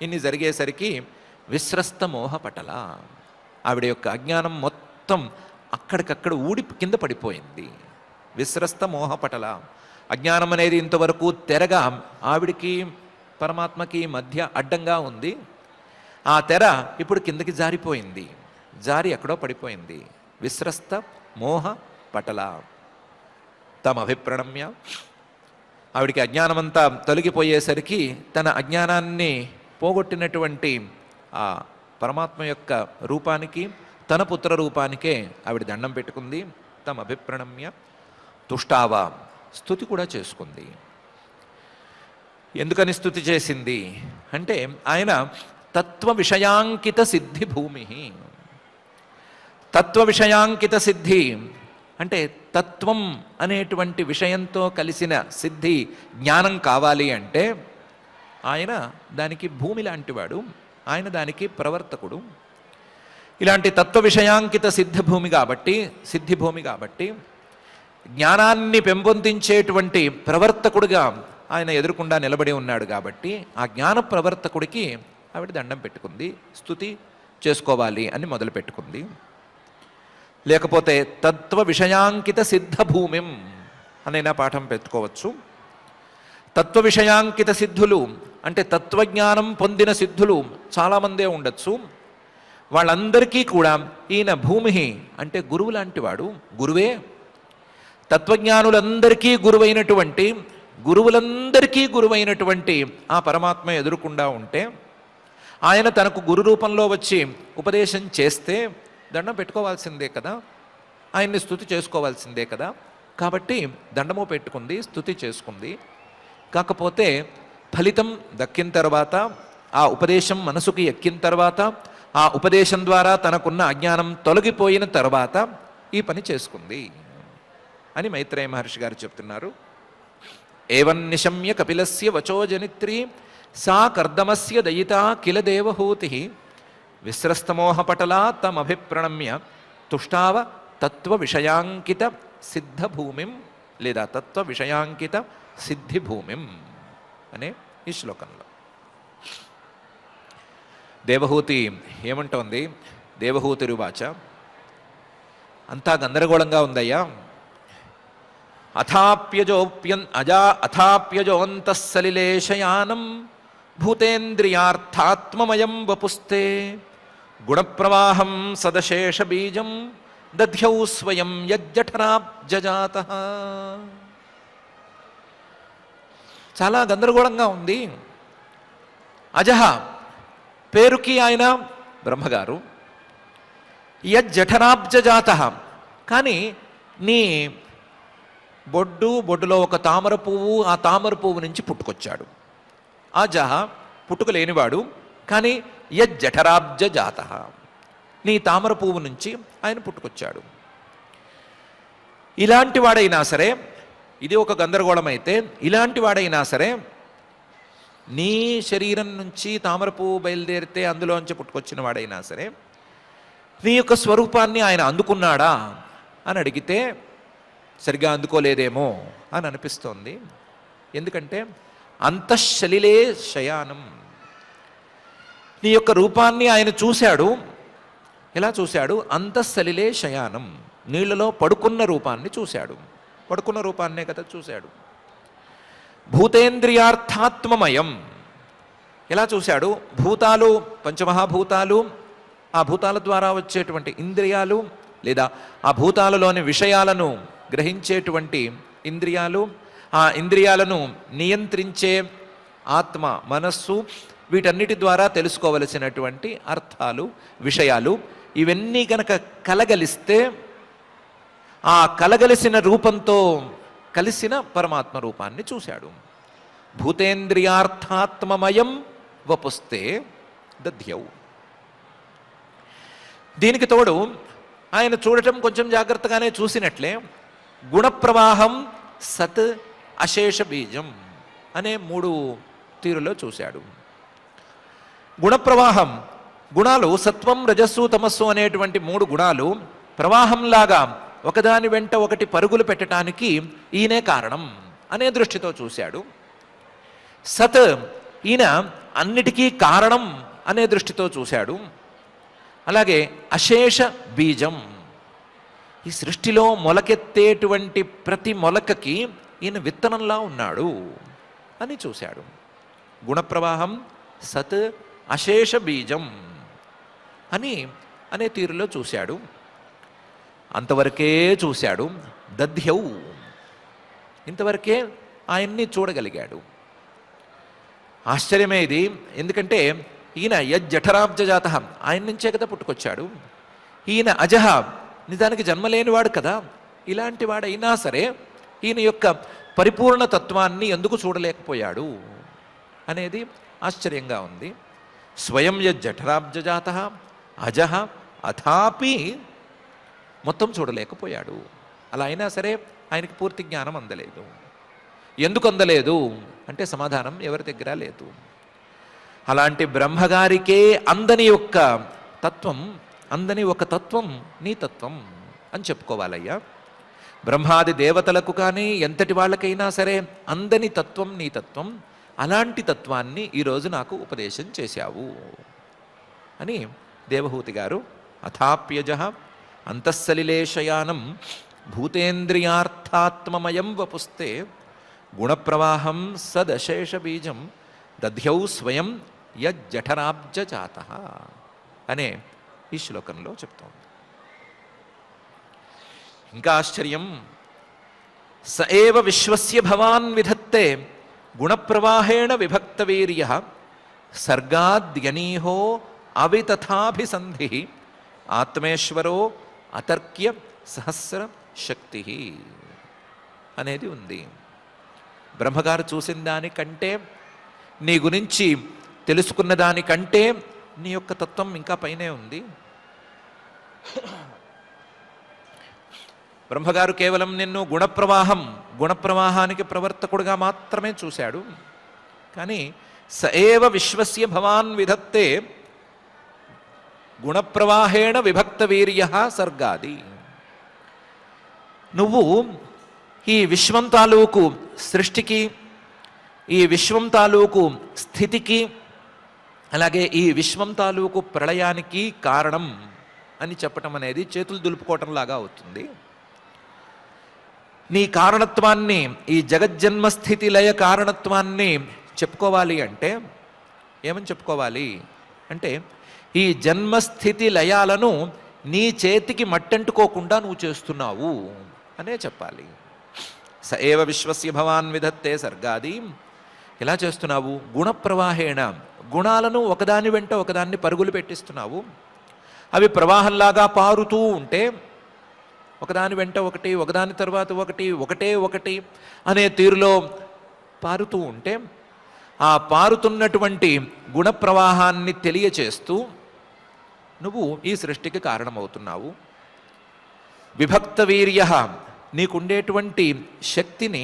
S1: ఇన్ని జరిగేసరికి విశ్రస్త మోహపటల, ఆవిడ యొక్క అజ్ఞానం మొత్తం అక్కడికక్కడ ఊడి కింద పడిపోయింది. విశ్రస్త మోహపటల, అజ్ఞానం అనేది ఇంతవరకు తెరగా ఆవిడికి పరమాత్మకి మధ్య అడ్డంగా ఉంది. ఆ తెర ఇప్పుడు కిందకి జారిపోయింది, జారి ఎక్కడో పడిపోయింది. విశ్రస్త మోహ పటల తమభిప్రణమ్య. ఆవిడికి అజ్ఞానమంతా తొలగిపోయేసరికి తన అజ్ఞానాన్ని పోగొట్టినటువంటి ఆ పరమాత్మ యొక్క రూపానికి, తన పుత్ర రూపానికే ఆవిడ దండం పెట్టుకుంది. తమభిప్రణమ్య తుష్టావా, స్తుతి కూడా చేసుకుంది. ఎందుకని స్తుతి చేసింది అంటే ఆయన తత్వ విషయాంకిత సిద్ధి భూమి. తత్వ విషయాంకిత సిద్ధి అంటే తత్వం అనేటువంటి విషయంతో కలిసిన సిద్ధి, జ్ఞానం కావాలి అంటే ఆయన దానికి భూమి లాంటివాడు, ఆయన దానికి ప్రవర్తకుడు. ఇలాంటి తత్వ విషయాంకిత సిద్ధభూమి కాబట్టి, సిద్ధిభూమి కాబట్టి జ్ఞానాన్ని పెంపొందించేటువంటి ప్రవర్తకుడుగా ఆయన ఎదురుకుండా నిలబడి ఉన్నాడు. కాబట్టి ఆ జ్ఞాన ప్రవర్తకుడికి ఆవిడ దండం పెట్టుకుంది, స్తుతి చేసుకోవాలి అని మొదలు పెట్టుకుంది. లేకపోతే తత్వ విషయాంకిత సిద్ధభూమిం అనైనా పాఠం పెట్టుకోవచ్చు. తత్వ విషయాంకిత సిద్ధులు అంటే తత్వజ్ఞానం పొందిన సిద్ధులు చాలామందే ఉండొచ్చు. వాళ్ళందరికీ కూడా ఈయన భూమి అంటే గురువు లాంటివాడు, గురువే. తత్వజ్ఞానులందరికీ గురువైనటువంటి, గురువులందరికీ గురువైనటువంటి ఆ పరమాత్మ ఎదురుకుండా ఉంటే ఆయన తనకు గురు రూపంలో వచ్చి ఉపదేశం చేస్తే దండం పెట్టుకోవాల్సిందే కదా, ఆయన్ని స్తుతి చేసుకోవాల్సిందే కదా. కాబట్టి దండము పెట్టుకుంది, స్తుతి చేసుకుంది. కాకపోతే ఫలితం దక్కిన తర్వాత, ఆ ఉపదేశం మనసుకి ఎక్కిన తర్వాత, ఆ ఉపదేశం ద్వారా తనకున్న అజ్ఞానం తొలగిపోయిన తర్వాత ఈ పని చేసుకుంది అని మైత్రేయ మహర్షి గారు చెప్తున్నారు. ఏవం నిశమ్య కపిలస్య వచో జనిత్రి సా కర్దమస్య దయిత కిల దేవహూతి విశ్రస్తమోహపటలా తమభిప్రణమ్య తుష్టావ తత్వ విషయాంకిత సిద్ధభూమిం లేదా తత్వ విషయాంకిత సిద్ధిభూమిం అనే ఈ శ్లోకంలో దేవహూతి ఏమంటోంది? దేవహూతి రువాచ, అంతా గందరగోళంగా ఉందయ్యా. అథాప్యజోంతఃసలిలేశయానం భూతేంద్రియార్థాత్మమయం వపుస్తే గుణప్రవాహం సదశేష బీజం దధ్యౌ స్వయం యజ్జఠరాబ్జజాతః. చాలా గందరగోళంగా ఉంది. అజహ పేరుకి ఆయన బ్రహ్మగారు, యజ్జఠరాబ్జజాతః కానీ నీ బొడ్డులో ఒక తామర పువ్వు, ఆ తామర పువ్వు నుంచి పుట్టుకొచ్చాడు. అజహ పుట్టుక లేనివాడు, కానీ యజ్జఠరాబ్జజాతః నీ తామర పువ్వు నుంచి ఆయన పుట్టుకొచ్చాడు. ఇలాంటి వాడైనా సరే, ఇది ఒక గందరగోళం అయితే, ఇలాంటి వాడైనా సరే నీ శరీరం నుంచి తామర పువ్వు బయలుదేరితే అందులోంచి పుట్టుకొచ్చిన వాడైనా సరే నీ యొక్క స్వరూపాన్ని ఆయన అందుకున్నాడా అని అడిగితే సరిగా అందుకోలేదేమో అని అనిపిస్తోంది. ఎందుకంటే అంతఃశలిలే శయానం, నీ యొక్క రూపాన్ని ఆయన చూశాడు. ఎలా చూశాడు? అంతఃశలిలే శయానం, నీళ్ళలో పడుకున్న రూపాన్ని చూశాడు. పడుకున్న రూపాన్నే కదా చూశాడు. భూతేంద్రియార్థాత్మమయం ఎలా చూశాడు? భూతాలు, పంచమహాభూతాలు, ఆ భూతాల ద్వారా వచ్చేటువంటి ఇంద్రియాలు లేదా ఆ భూతాలలోని విషయాలను గ్రహించేటువంటి ఇంద్రియాలు, ఆ ఇంద్రియాలను నియంత్రించే ఆత్మ, మనస్సు, వీటన్నిటి ద్వారా తెలుసుకోవలసినటువంటి అర్థాలు, విషయాలు, ఇవన్నీ కనుక కలగలిస్తే ఆ కలగలిసిన రూపంతో కలిసిన పరమాత్మ రూపాన్ని చూశాడు. భూతేంద్రియార్థాత్మమయం వపుస్తే దధ్యౌ. దీనికి తోడు ఆయన చూడటం కొంచెం జాగ్రత్తగానే చూసినట్లే గుణప్రవాహం, సత్, అశేష బీజం అనే 3 తీరులో చూశాడు. గుణప్రవాహం, గుణాలు సత్వం, రజస్సు, తమస్సు అనేటువంటి 3 గుణాలు ప్రవాహంలాగా ఒకదాని వెంట ఒకటి పరుగులు పెట్టడానికి ఈయనే కారణం అనే దృష్టితో చూశాడు. సత్, ఈయన అన్నిటికీ కారణం అనే దృష్టితో చూశాడు. అలాగే అశేష బీజం, ఈ సృష్టిలో మొలకెత్తేటువంటి ప్రతి మొలకకి ఈయన విత్తనంలా ఉన్నాడు అని చూశాడు. గుణప్రవాహం, సత్, అశేష బీజం అనే తీరులో చూశాడు. అంతవరకే చూశాడు. దధ్యౌ, ఇంతవరకే ఆయన్ని చూడగలిగాడు. ఆశ్చర్యమే ఇది. ఎందుకంటే ఈయన యజ్జఠరాబ్జజాత, ఆయన నుంచే కదా పుట్టుకొచ్చాడు. ఈయన అజహ, నిజానికి జన్మలేనివాడు కదా. ఇలాంటి వాడైనా సరే ఈయన యొక్క పరిపూర్ణ తత్వాన్ని ఎందుకు చూడలేకపోయాడు అనేది ఆశ్చర్యంగా ఉంది. స్వయం యజ్జఠరాబ్జజాత అజహ అథాపి మొత్తం చూడలేకపోయాడు. అలా అయినా సరే ఆయనకి పూర్తి జ్ఞానం అందలేదు. ఎందుకు అందలేదు అంటే సమాధానం ఎవరి దగ్గర లేదు. అలాంటి బ్రహ్మగారికే అందని యొక్క తత్వం, అందని ఒక తత్వం నీ తత్వం అని చెప్పుకోవాలయ్యా. బ్రహ్మాది దేవతలకు కానీ ఎంతటి వాళ్ళకైనా సరే అందని తత్వం నీ తత్వం. అలాంటి తత్వాన్ని ఈరోజు నాకు ఉపదేశం చేశావు అని దేవహూతి గారు అథాప్యజ అంతఃసలిలేశయానం భూతేంద్రియార్థాత్మమయం వపుస్తే గుణప్రవాహం సదశేష బీజం దధ్యౌ స్వయం యజ్జఠరాబ్జజాత అనే ఈ శ్లోకంలో చెప్తోంది. ఇంకా ఆశ్చర్యం, స ఏవ విశ్వస్య భవాన్ విధత్తే గుణప్రవాహేణ విభక్తవీర్య సర్గాద్యనీహో అవితథాభిసంధి ఆత్మేశ్వరో అతర్క్య సహస్ర శక్తి అనేది ఉంది. బ్రహ్మగారు చూసిన దానికంటే, నీ గురించి తెలుసుకున్న దానికంటే నీ యొక్క తత్వం ఇంకా పైనే ఉంది. బ్రహ్మగారు కేవలం నిన్ను గుణప్రవాహానికి ప్రవర్తకుడుగా మాత్రమే చూశాడు. కానీ స ఏవ విశ్వస్య భవాన్ విధత్తే గుణప్రవాహేణ విభక్త వీర్య సర్గాది. నువ్వు ఈ విశ్వం తాలూకు సృష్టికి, ఈ విశ్వం తాలూకు స్థితికి, అలాగే ఈ విశ్వం తాలూకు ప్రళయానికి కారణం అని చెప్పటం అనేది చేతులు దులుపుకోవటం లాగా అవుతుంది. నీ కారణత్వాన్ని, ఈ జగజ్జన్మస్థితి లయ కారణత్వాన్ని చెప్పుకోవాలి అంటే ఏమని చెప్పుకోవాలి అంటే, ఈ జన్మస్థితి లయాలను నీ చేతికి మట్టంటుకోకుండా నువ్వు చేస్తున్నావు అనే చెప్పాలి. స ఏవ విశ్వస్య భవాన్ విధత్తే సర్గాది. ఎలా చేస్తున్నావు? గుణప్రవాహేణ, గుణాలను ఒకదాని వెంట ఒకదాన్ని పరుగులు పెట్టిస్తున్నావు. అవి ప్రవాహంలాగా పారుతూ ఉంటే ఒకదాని వెంట ఒకటి, ఒకదాని తర్వాత ఒకటి, ఒకటి అనే తీరులో పారుతూ ఉంటే ఆ పారుతున్నటువంటి గుణప్రవాహాన్ని తెలియచేస్తూ నువ్వు ఈ సృష్టికి కారణమవుతున్నావు. విభక్త వీర్య, నీకుండేటువంటి శక్తిని,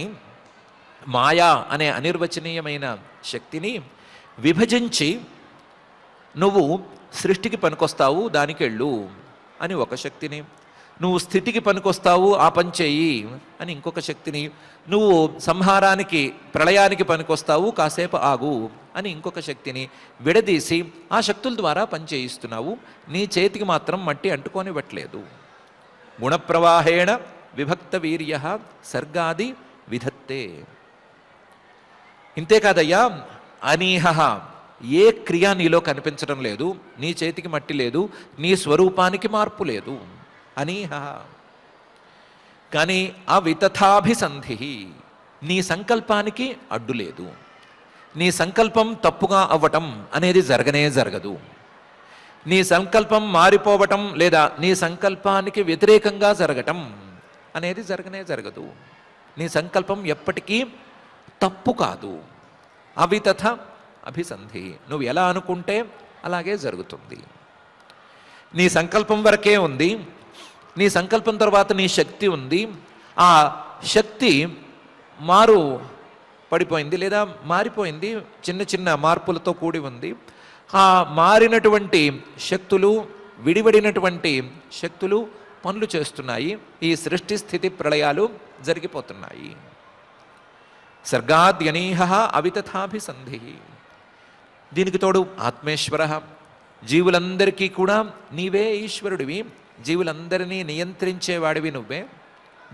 S1: మాయా అనే అనిర్వచనీయమైన శక్తిని విభజించి నువ్వు సృష్టికి పనికొస్తావు, దానికి వెళ్ళు అని ఒక శక్తిని, నువ్వు స్థితికి పనికొస్తావు, ఆ పని చెయ్యి అని ఇంకొక శక్తిని, నువ్వు సంహారానికి, ప్రళయానికి పనికొస్తావు, కాసేపు ఆగు అని ఇంకొక శక్తిని విడదీసి ఆ శక్తుల ద్వారా పని చేయిస్తున్నావు. నీ చేతికి మాత్రం మట్టి అంటుకొనివ్వట్లేదు. గుణప్రవాహేణ విభక్త వీర్య సర్గాది విధత్తే. ఇంతేకాదయ్యా, అనీహ, ఏ క్రియ నీలో కనిపించడం లేదు, నీ చేతికి మట్టి లేదు, నీ స్వరూపానికి మార్పు లేదు. అనీహ. కానీ అవితథాభిసంధి, నీ సంకల్పానికి అడ్డు లేదు. నీ సంకల్పం తప్పుగా అవ్వటం అనేది జరగనే జరగదు. నీ సంకల్పం మారిపోవటం లేదా నీ సంకల్పానికి వ్యతిరేకంగా జరగటం అనేది జరగనే జరగదు. నీ సంకల్పం ఎప్పటికీ తప్పు కాదు. అవితథ అభిసంధి, నువ్వు ఎలా అనుకుంటే అలాగే జరుగుతుంది. నీ సంకల్పం వరకే ఉంది. నీ సంకల్పం తర్వాత నీ శక్తి ఉంది. ఆ శక్తి పడిపోయింది లేదా మారిపోయింది, చిన్న చిన్న మార్పులతో కూడి ఉంది. ఆ మారినటువంటి శక్తులు, విడివడినటువంటి శక్తులు పనులు చేస్తున్నాయి. ఈ సృష్టి స్థితి ప్రళయాలు జరిగిపోతున్నాయి. సర్గాద్యనీహ అవితథాభిసంధి. దీనికి తోడు ఆత్మేశ్వర, జీవులందరికీ కూడా నీవే ఈశ్వరుడివి. జీవులందరినీ నియంత్రించేవాడివి నువ్వే.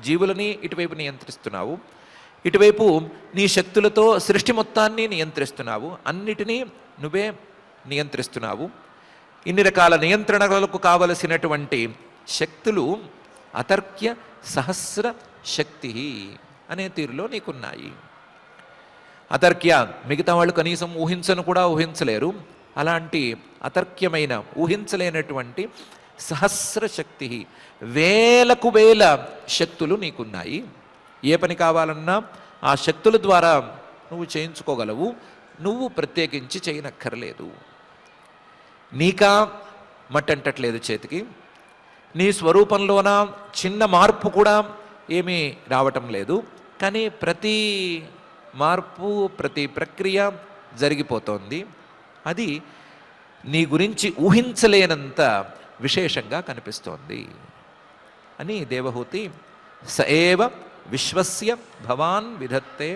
S1: జీవులని ఇటువైపు నియంత్రిస్తున్నావు, ఇటువైపు నీ శక్తులతో సృష్టి మొత్తాన్ని నియంత్రిస్తున్నావు. అన్నిటినీ నువ్వే నియంత్రిస్తున్నావు. ఇన్ని రకాల నియంత్రణలకు కావలసినటువంటి శక్తులు అతర్క్య సహస్ర శక్తి అనే తీరులో నీకున్నాయి. అతర్క్య, మిగతా వాళ్ళు కనీసం ఊహించను కూడా ఊహించలేరు. అలాంటి అతర్క్యమైన, ఊహించలేనటువంటి సహస్ర శక్తి, వేలకు వేల శక్తులు నీకున్నాయి. ఏ పని కావాలన్నా ఆ శక్తుల ద్వారా నువ్వు చేయించుకోగలవు. నువ్వు ప్రత్యేకించి చేయనక్కర్లేదు. నీకా మట్టంటట్లేదు చేతికి. నీ స్వరూపంలోన చిన్న మార్పు కూడా ఏమీ రావటం లేదు. కానీ ప్రతి మార్పు, ప్రతి ప్రక్రియ జరిగిపోతోంది. అది నీ గురించి ఊహించలేనంత విశేషంగా కనిపిస్తోంది అని దేవహూతి స ఏవ విశ్వస్య భవాన్ విధత్తే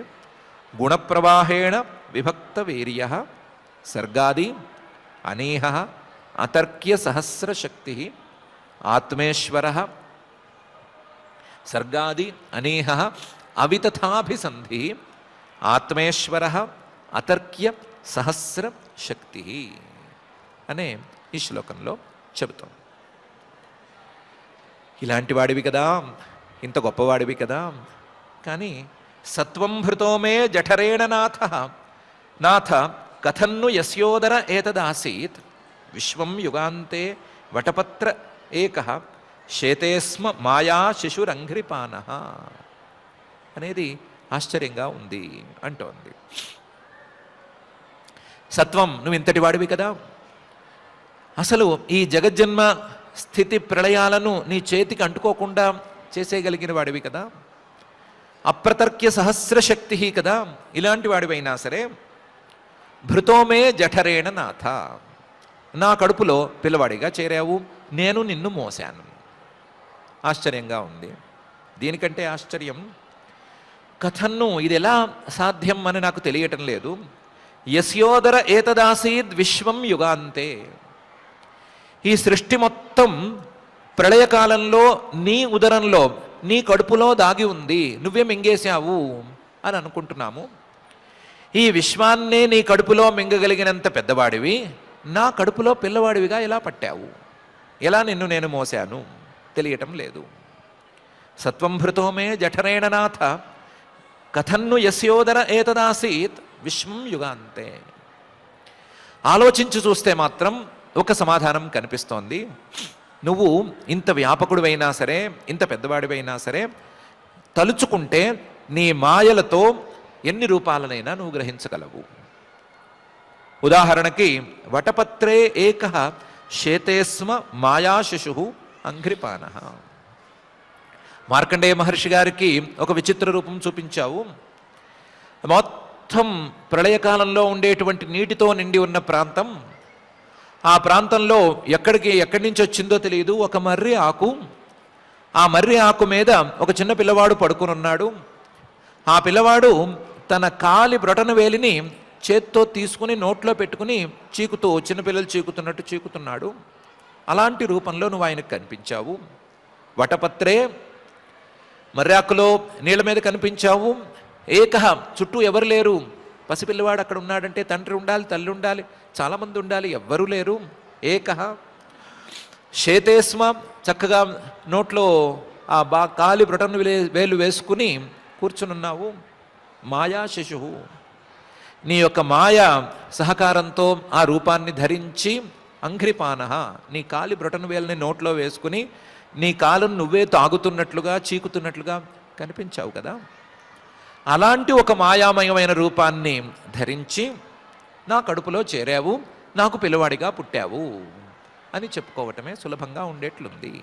S1: గుణప్రవాహేణ విభక్త వీర్య సర్గాది అనీహ అతర్క్య సహస్ర శక్తి ఆత్మేశ్వర సర్గాది అనీహ అవితథాభిసంధి ఆత్మేశ్వర అతర్క్య సహస్ర శక్తి అనే ఈ శ్లోకంలో చెబుతాం. ఇలాంటి వాడివి కదా, ఇంత గొప్పవాడివి కదా, కానీ సత్వం భృతో మే జఠరేణ నాథ కథన్ను యస్యోదర ఏతదాసీత్ విశ్వం యుగాంతే వటపత్ర ఏకః శేతే స్మ మాయా శిశురంఘ్రిపాన అనేది ఆశ్చర్యంగా ఉంది అంటోంది. సత్వం, నువ్వు ఇంతటి వాడివి కదా, అసలు ఈ జగజ్జన్మ స్థితి ప్రళయాలను నీ చేతికి అంటుకోకుండా చేసేయగలిగిన వాడివి కదా, అప్రతర్క్య సహస్ర శక్తి కదా, ఇలాంటి వాడివైనా సరే భృతోమే జఠరేణ నాథ, నా కడుపులో పిల్లవాడిగా చేరావు, నేను నిన్ను మోసాను. ఆశ్చర్యంగా ఉంది. దీనికంటే ఆశ్చర్యం, కథన్ను ఇది ఎలా సాధ్యం అని నాకు తెలియటం లేదు. యస్యోదర ఏతదాసీద్ విశ్వం యుగాంతే, ఈ సృష్టి మొత్తం ప్రళయకాలంలో నీ ఉదరంలో, నీ కడుపులో దాగి ఉంది, నువ్వే మింగేశావు అని అనుకుంటున్నాము. ఈ విశ్వాన్నే నీ కడుపులో మింగగలిగినంత పెద్దవాడివి నా కడుపులో పిల్లవాడివిగా ఎలా పట్టావు, ఎలా నిన్ను నేను మోసాను తెలియటం లేదు. సత్వం భృతోమే జఠరేణ నాథ కథన్ను యస్యోదర ఏతదాసీత్ విశ్వం యుగాంతే. ఆలోచించి చూస్తే మాత్రం ఒక సమాధానం కనిపిస్తోంది. నువ్వు ఇంత వ్యాపకుడివైనా సరే, ఇంత పెద్దవాడివైనా సరే, తలుచుకుంటే నీ మాయలతో ఎన్ని రూపాలనైనా నువ్వు గ్రహించగలవు. ఉదాహరణకి వటపత్రే ఏకః శేతే స్మ మాయా శిశు అంఘ్రిపాన. మార్కండేయ మహర్షి గారికి ఒక విచిత్ర రూపం చూపించావు. మొత్తం ప్రళయకాలంలో ఉండేటువంటి నీటితో నిండి ఉన్న ప్రాంతం, ఆ ప్రాంతంలో ఎక్కడి నుంచి వచ్చిందో తెలియదు ఒక మర్రి ఆకు, ఆ మర్రి ఆకు మీద ఒక చిన్న పిల్లవాడు పడుకుని ఉన్నాడు. ఆ పిల్లవాడు తన కాలి బ్రొటన వేలిని చేత్తో తీసుకుని నోట్లో పెట్టుకుని చీకుతూ, చిన్నపిల్లలు చీకుతున్నట్టు చీకుతున్నాడు. అలాంటి రూపంలో నువ్వు ఆయనకు కనిపించావు. వటపత్రే మర్యాకులో నీళ్ళ మీద కనిపించావు. ఏకహ చుట్టూ ఎవరు లేరు. పసిపిల్లవాడు అక్కడ ఉన్నాడంటే తండ్రి ఉండాలి, తల్లి ఉండాలి, చాలామంది ఉండాలి, ఎవ్వరూ లేరు. ఏకహ శేతేస్మ చక్కగా నోట్లో ఆ కాలి బ్రొటను వేలు వేసుకుని కూర్చునున్నావు. మాయా శిశువు నీ యొక్క మాయ సహకారంతో ఆ రూపాన్ని ధరించి అంఘ్రిపాన నీ కాలి బ్రొటను వేలని నోట్లో వేసుకుని నీ కాలును నువ్వే తాగుతున్నట్లుగా చీకుతున్నట్లుగా కనిపించావు కదా. అలాంటి ఒక మాయామయమైన రూపాన్ని ధరించి నా కడుపులో చేరావు, నాకు పిల్లవాడిగా పుట్టావు అని చెప్పుకోవటమే సులభంగా ఉండేట్లుంది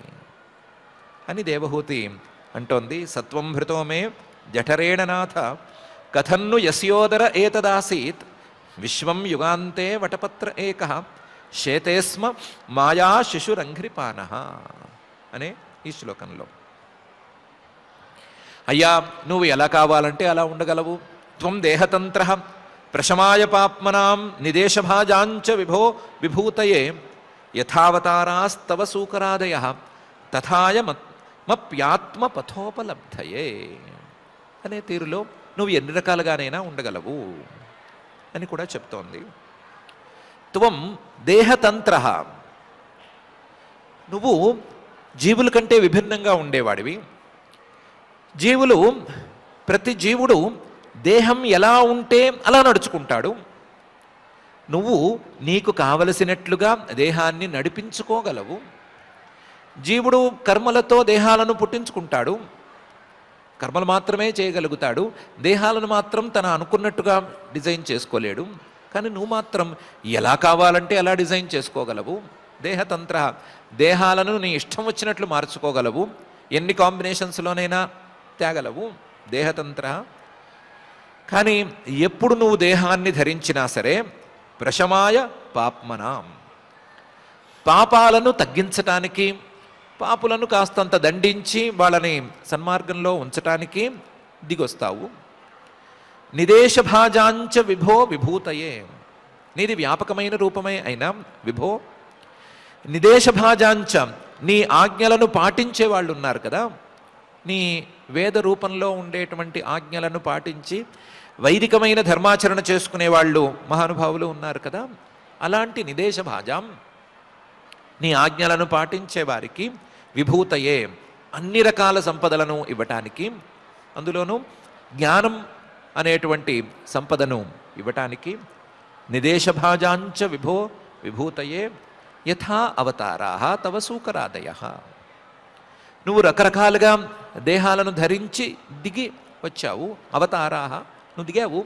S1: అని దేవహూతి అంటోంది. సత్వం భృతోమే జఠరేణనాథ కథన్ను యస్యోదర ఏతదాసీత్ విశ్వం యుగాంతే వటపత్ర ఏక శేతేస్మ మాయా శిశురంఘ్రిపాన అనే ఈ శ్లోకంలో. అయ్యా నువ్వు ఎలా కావాలంటే అలా ఉండగలవు. త్వం దేహతంత్ర ప్రశమాయ పాప్మనాం నిదేశభాజాంచ విభో విభూతయే యథావతారాస్తవ సూకరాదయ తథాయ మప్యాత్మ పథోపలబ్ధయే అనే తీరులో నువ్వు ఎన్ని రకాలుగానైనా ఉండగలవు అని కూడా చెప్తోంది. త్వం దేహతంత్ర నువ్వు జీవుల కంటే విభిన్నంగా ఉండేవాడివి. జీవులు ప్రతి జీవుడు దేహం ఎలా ఉంటే అలా నడుచుకుంటాడు. నువ్వు నీకు కావలసినట్లుగా దేహాన్ని నడిపించుకోగలవు. జీవుడు కర్మలతో దేహాలను పుట్టించుకుంటాడు, కర్మలు మాత్రమే చేయగలుగుతాడు, దేహాలను మాత్రం తన అనుకున్నట్టుగా డిజైన్ చేసుకోలేడు. కానీ నువ్వు మాత్రం ఎలా కావాలంటే అలా డిజైన్ చేసుకోగలవు. దేహతంత్ర దేహాలను నీ ఇష్టం వచ్చినట్లు మార్చుకోగలవు, ఎన్ని కాంబినేషన్స్లోనైనా తేగలవు దేహతంత్ర. కానీ ఎప్పుడు నువ్వు దేహాన్ని ధరించినా సరే ప్రశమాయ పాప్మనాం పాపాలను తగ్గించటానికి, పాపులను కాస్తంత దండించి వాళ్ళని సన్మార్గంలో ఉంచటానికి దిగొస్తావు. నిదేశభాజాంచ విభో విభూతయే నీది వ్యాపకమైన రూపమే అయినా విభో నిదేశభాజాంచ నీ ఆజ్ఞలను పాటించే వాళ్ళు ఉన్నారు కదా. నీ వేద రూపంలో ఉండేటువంటి ఆజ్ఞలను పాటించి వైదికమైన ధర్మాచరణ చేసుకునే వాళ్ళు మహానుభావులు ఉన్నారు కదా. అలాంటి నిదేశభాజాం నీ ఆజ్ఞలను పాటించే వారికి విభూతయే అన్ని రకాల సంపదలను ఇవ్వటానికి, అందులోనూ జ్ఞానం అనేటువంటి సంపదను ఇవ్వటానికి నిదేశభాజాంచ విభో విభూతయే యథా అవతారా తవ సూకరాదయ నువ్వు రకరకాలుగా దేహాలను ధరించి దిగి వచ్చావు. అవతారా నువ్వు దిగావు.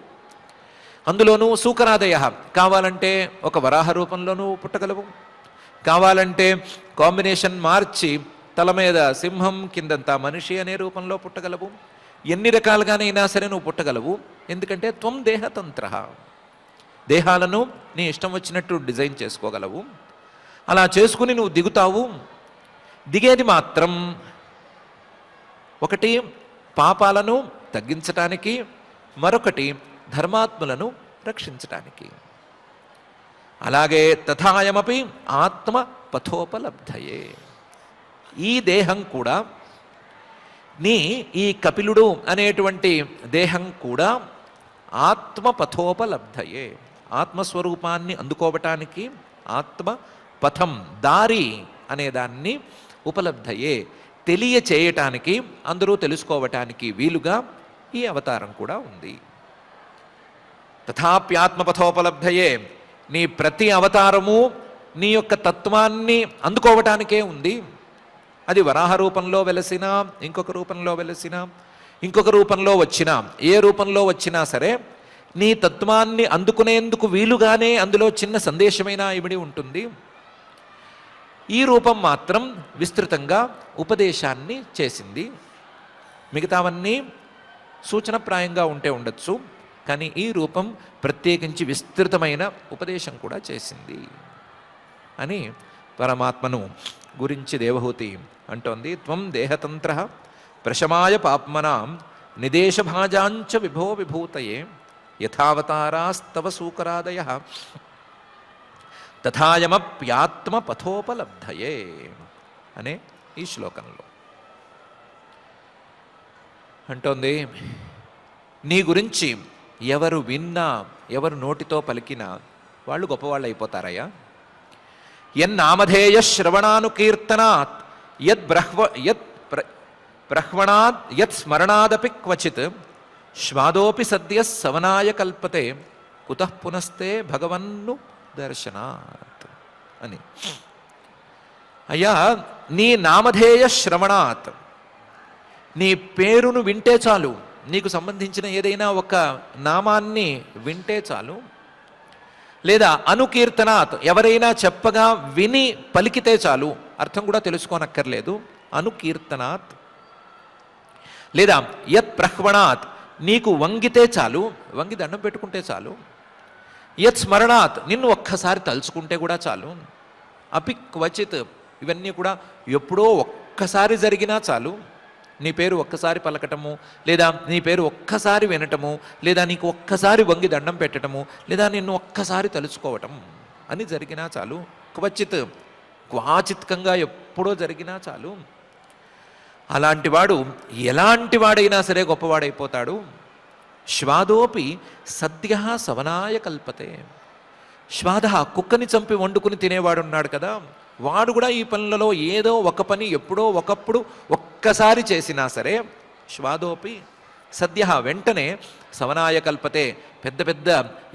S1: అందులోనూ సూకరాదయ కావాలంటే ఒక వరాహ రూపంలోనూ పుట్టగలవు, కావాలంటే కాంబినేషన్ మార్చి తల మీద సింహం కిందంతా మనిషి అనే రూపంలో పుట్టగలవు. ఎన్ని రకాలుగానైనా సరే నువ్వు పుట్టగలవు. ఎందుకంటే త్వం దేహతంత్ర దేహాలను నీ ఇష్టం వచ్చినట్టు డిజైన్ చేసుకోగలవు. అలా చేసుకుని నువ్వు దిగుతావు. దిగేది మాత్రం ఒకటి పాపాలను తగ్గించటానికి, మరొకటి ధర్మాత్ములను రక్షించటానికి. అలాగే తథాయమపి ఆత్మ పథోపలబ్ధయే ఈ దేహం కూడా ఈ కపిలుడు అనేటువంటి దేహం కూడా ఆత్మ పథోపలబ్ధయే ఆత్మస్వరూపాన్ని అందుకోవటానికి ఆత్మ పథం దారి అనేదాన్ని ఉపలబ్ధయే తెలియచేయటానికి, అందరూ తెలుసుకోవటానికి వీలుగా ఈ అవతారం కూడా ఉంది. తథాప్యాత్మపథోపలబ్ధయే నీ ప్రతి అవతారము నీ యొక్క తత్వాన్ని అందుకోవటానికే ఉంది. అది వరాహ రూపంలో వెలసినా, ఇంకొక రూపంలో వెలసినా, ఇంకొక రూపంలో వచ్చినా, ఏ రూపంలో వచ్చినా సరే నీ తత్వాన్ని అందుకునేందుకు వీలుగానే అందులో చిన్న సందేశమైనా ఇమిడి ఉంటుంది. ఈ రూపం మాత్రం విస్తృతంగా ఉపదేశాన్ని చేసింది. మిగతావన్నీ సూచనప్రాయంగా ఉంటే ఉండొచ్చు, కానీ ఈ రూపం ప్రత్యేకించి విస్తృతమైన ఉపదేశం కూడా చేసింది అని పరమాత్మను గురించి దేవహూతి అంటోంది. త్వం దేహతంత్ర ప్రశమాయ పాప్మనాం నిదేశభాజాంచ విభో విభూతయే యథావతారాస్తవ సూకరాదయ తథాయమప్యాత్మ పథోపలబ్ధయే అనే ఈ శ్లోకంలో అంటోంది, నీ గురించి ఎవరు విన్నా, ఎవరు నోటితో పలికినా వాళ్ళు గొప్పవాళ్ళు అయిపోతారయ్యా. యన్నామధేయ శ్రవణానుకీర్తనాత్ బ్రహ్మణాత్ యత్ స్మరణాదపి క్వచిత్ శ్వాదోపి సద్య సవనాయ కల్పతే కుతః పునస్తే భగవన్ను దర్శనాత్ అని. అయ్యా, నీ నామధేయ శ్రవణాత్, నీ పేరును వింటే చాలు, నీకు సంబంధించిన ఏదైనా ఒక నామాన్ని వింటే చాలు, లేదా అనుకీర్తనాత్, ఎవరైనా చెప్పగా విని పలికితే చాలు, అర్థం కూడా తెలుసుకోనక్కర్లేదు, అనుకీర్తనాత్, లేదా యత్ బ్రహ్మణాత్, నీకు వంగితే చాలు, వంగి దండం పెట్టుకుంటే చాలు, యత్ స్మరణాత్, నిన్ను ఒక్కసారి తలుచుకుంటే కూడా చాలు, అపి క్వచిత్, ఇవన్నీ కూడా ఎప్పుడో ఒక్కసారి జరిగినా చాలు, నీ పేరు ఒక్కసారి పలకటము, లేదా నీ పేరు ఒక్కసారి వినటము, లేదా నీకు ఒక్కసారి వంగి దండం పెట్టడము, లేదా నిన్ను ఒక్కసారి తలుచుకోవటం అని జరిగినా చాలు, క్వచిత్, క్వాచిత్కంగా ఎప్పుడో జరిగినా చాలు. అలాంటివాడు ఎలాంటి వాడైనా సరే గొప్పవాడైపోతాడు. శ్వాదోపి సద్య సవనాయ కల్పతే. శ్వాద, కుక్కని చంపి వండుకుని తినేవాడున్నాడు కదా, వాడు కూడా ఈ పనులలో ఏదో ఒక పని ఎప్పుడో ఒకప్పుడు ఒక్కసారి చేసినా సరే శ్వాదోపి సద్య, వెంటనే సవనాయ కల్పతే, పెద్ద పెద్ద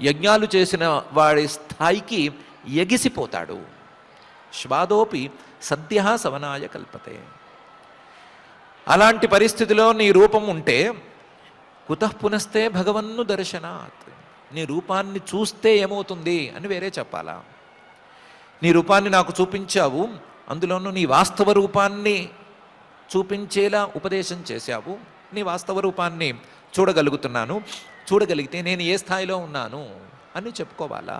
S1: యజ్ఞాలు చేసిన వాడి స్థాయికి ఎగిసిపోతాడు. శ్వాదోపి సద్య సవనాయ కల్పతే. అలాంటి పరిస్థితిలో నీ రూపం ఉంటే కుతః పునస్తే భగవన్ను దర్శనాత్, నీ రూపాన్ని చూస్తే ఏమవుతుంది అని వేరే చెప్పాలా? నీ రూపాన్ని నాకు చూపించావు, అందులోనూ నీ వాస్తవ రూపాన్ని చూపించేలా ఉపదేశం చేశావు, నీ వాస్తవ రూపాన్ని చూడగలుగుతున్నాను, చూడగలిగితే నేను ఏ స్థాయిలో ఉన్నాను అని చెప్పుకోవాలా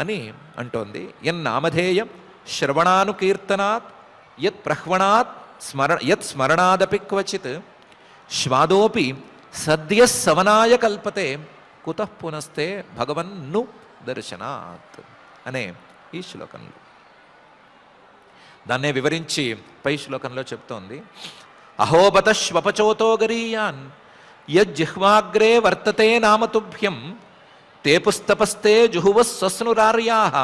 S1: అని అంటోంది. యన్నామధేయం శ్రవణానుకీర్తనాత్ యత్ బ్రహ్మణాత్ యత్ స్మరణాదపి క్వచిత్ శ్వాదోపి సద్య సవనాయ కల్పతే కుతః పునస్తే భగవన్ను దర్శనాత్ అనే ఈ శ్లోకంలో. దాన్నే వివరించి పై శ్లోకంలో చెప్తోంది. అహోబత శ్వపచోతో గరీయాన్ యజ్జిహ్వాగ్రే వర్తతే నామతుభ్యం తే పుస్తపస్తే జుహువ స్వస్నురార్యాః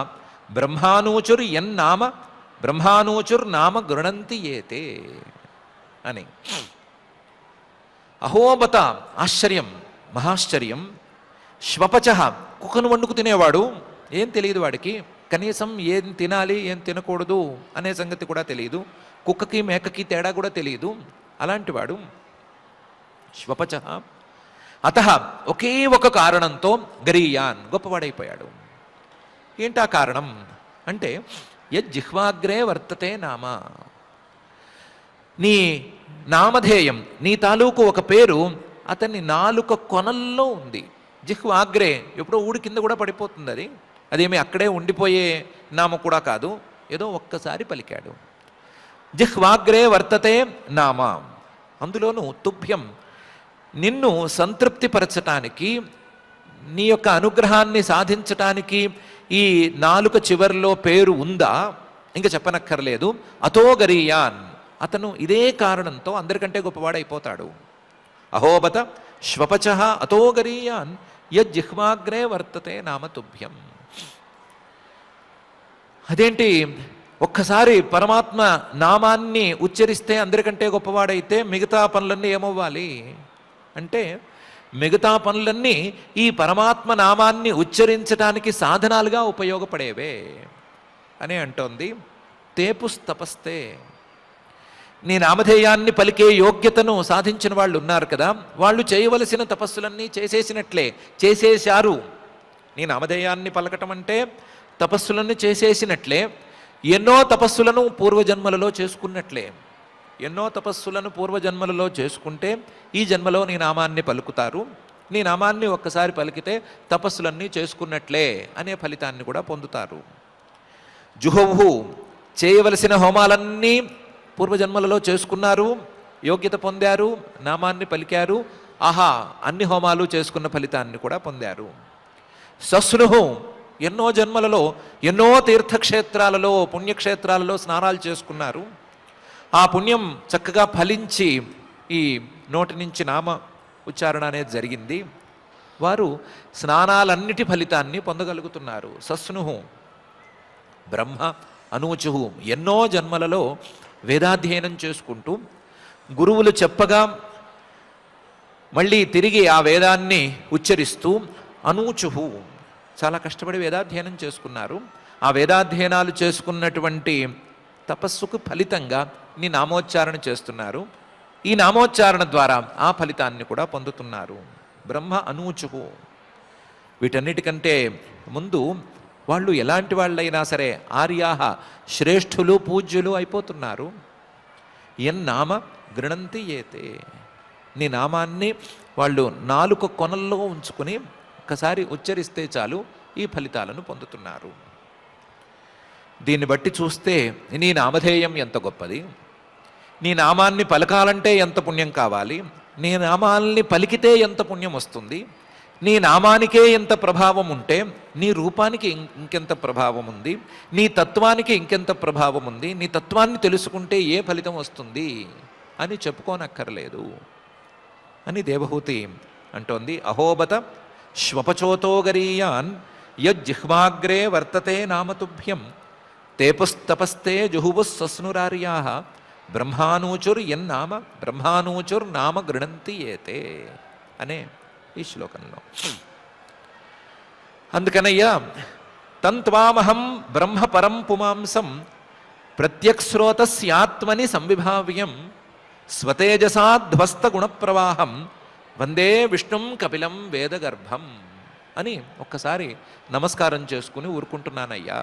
S1: బ్రహ్మానూచుర్నామ గృణంతి ఏతే అని. అహోబత, ఆశ్చర్యం, మహాశ్చర్యం. శ్వపచ, కుక్కను వండుకు తినేవాడు, ఏం తెలియదు వాడికి, కనీసం ఏం తినాలి ఏం తినకూడదు అనే సంగతి కూడా తెలియదు, కుక్కకి మేకకి తేడా కూడా తెలియదు. అలాంటి వాడు శ్వపచ. అత ఒకే ఒక కారణంతో గరీయాన్, గొప్పవాడైపోయాడు. ఏంటా కారణం అంటే యజ్జిహ్వాగ్రే వర్తతే నామ, నీ నామధేయం, నీ తాలూకు ఒక పేరు అతన్ని నాలుక కొనల్లో ఉంది. జిహ్వాగ్రే, ఎప్పుడో ఊడి కింద కూడా పడిపోతుంది అది, అదేమి అక్కడే ఉండిపోయే నామ కూడా కాదు, ఏదో ఒక్కసారి పలికాడు. జిహ్వాగ్రే వర్తతే నామ, అందులోనూ తుభ్యం, నిన్ను సంతృప్తిపరచటానికి, నీ యొక్క అనుగ్రహాన్ని సాధించటానికి ఈ నాలుక చివరిలో పేరు ఉందా? ఇంకా చెప్పనక్కర్లేదు. అతో గరీయాన్, అతను ఇదే కారణంతో అందరికంటే గొప్పవాడైపోతాడు. అహోబత శ్వపచ అతో గరీయాన్ యజ్జిహ్వాగ్రే వర్తతే నామ తుభ్యం. అదేంటి, ఒక్కసారి పరమాత్మ నామాన్ని ఉచ్చరిస్తే అందరికంటే గొప్పవాడైతే మిగతా పనులన్నీ ఏమవ్వాలి అంటే, మిగతా పనులన్నీ ఈ పరమాత్మ నామాన్ని ఉచ్చరించడానికి సాధనాలుగా ఉపయోగపడేవే అని అంటోంది. తేపుస్తపస్తే, నీ నామధేయాన్ని పలికే యోగ్యతను సాధించిన వాళ్ళు ఉన్నారు కదా, వాళ్ళు చేయవలసిన తపస్సులన్నీ చేసేసినట్లే, చేసేశారు. నీ నామధేయాన్ని పలకటం అంటే తపస్సులన్నీ చేసేసినట్లే, ఎన్నో తపస్సులను పూర్వజన్మలలో చేసుకున్నట్లే. ఎన్నో తపస్సులను పూర్వజన్మలలో చేసుకుంటే ఈ జన్మలో నీ నామాన్ని పలుకుతారు. నీ నామాన్ని ఒక్కసారి పలికితే తపస్సులన్నీ చేసుకున్నట్లే అనే ఫలితాన్ని కూడా పొందుతారు. జుహువు, చేయవలసిన హోమాలన్నీ పూర్వజన్మలలో చేసుకున్నారు, యోగ్యత పొందారు, నామాన్ని పలికారు, ఆహా, అన్ని హోమాలు చేసుకున్న ఫలితాన్ని కూడా పొందారు. సస్నుహు, ఎన్నో జన్మలలో ఎన్నో తీర్థక్షేత్రాలలో పుణ్యక్షేత్రాలలో స్నానాలు చేసుకున్నారు, ఆ పుణ్యం చక్కగా ఫలించి ఈ నోటి నుంచి నామ ఉచ్చారణ అనేది జరిగింది, వారు స్నానాలన్నిటి ఫలితాన్ని పొందగలుగుతున్నారు. సస్నుహు బ్రహ్మ అనూచుహు, ఎన్నో జన్మలలో వేదాధ్యయనం చేసుకుంటూ గురువులు చెప్పగా మళ్ళీ తిరిగి ఆ వేదాన్ని ఉచ్చరిస్తూ అనూచుహు, చాలా కష్టపడి వేదాధ్యయనం చేసుకున్నారు. ఆ వేదాధ్యయనాలు చేసుకున్నటువంటి తపస్సుకు ఫలితంగా నీ నామోచ్చారణ చేస్తున్నారు. ఈ నామోచ్చారణ ద్వారా ఆ ఫలితాన్ని కూడా పొందుతున్నారు. బ్రహ్మ అనూచుహు. వీటన్నిటికంటే ముందు వాళ్ళు ఎలాంటి వాళ్ళైనా సరే ఆర్యాహ శ్రేష్ఠులు పూజ్యులు అయిపోతున్నారు. ఎన్నామ గృణంతి ఏతే, నీ నామాన్ని వాళ్ళు నాలుక కొనల్లో ఉంచుకుని ఒకసారి ఉచ్చరిస్తే చాలు ఈ ఫలితాలను పొందుతున్నారు. దీన్ని బట్టి చూస్తే నీ నామధేయం ఎంత గొప్పది, నీ నామాన్ని పలకాలంటే ఎంత పుణ్యం కావాలి, నీ నామాల్ని పలికితే ఎంత పుణ్యం వస్తుంది, నీ నామానికే ఎంత ప్రభావం ఉంటే నీ రూపానికి ఇంకెంత ప్రభావం ఉంది, నీ తత్వానికి ఇంకెంత ప్రభావం ఉంది, నీ తత్వాన్ని తెలుసుకుంటే ఏ ఫలితం వస్తుంది అని చెప్పుకోనక్కర్లేదు అని దేవహూతి అంటోంది. అహోబత శ్వపచోతోగరీయాన్ యజ్జిహ్వాగ్రే వర్తతే నామతుభ్యం తేపుస్తపస్తే జుహువుస్ సస్నురార్యా బ్రహ్మానూచుర్ ఎన్నామ బ్రహ్మానూచుర్ నామ గృణంతి ఏతే అనే ఈ శ్లోకంలో. అందుకనయ్యా తంత్వామహం బ్రహ్మ పరం పుమాంసం ప్రత్యక్స్రోతస్యాత్మని సంవిభావ్యం స్వతేజసాధ్వస్త గుణప్రవాహం వందే విష్ణుం కపిలం వేదగర్భం అని ఒక్కసారి నమస్కారం చేసుకుని ఊరుకుంటున్నానయ్యా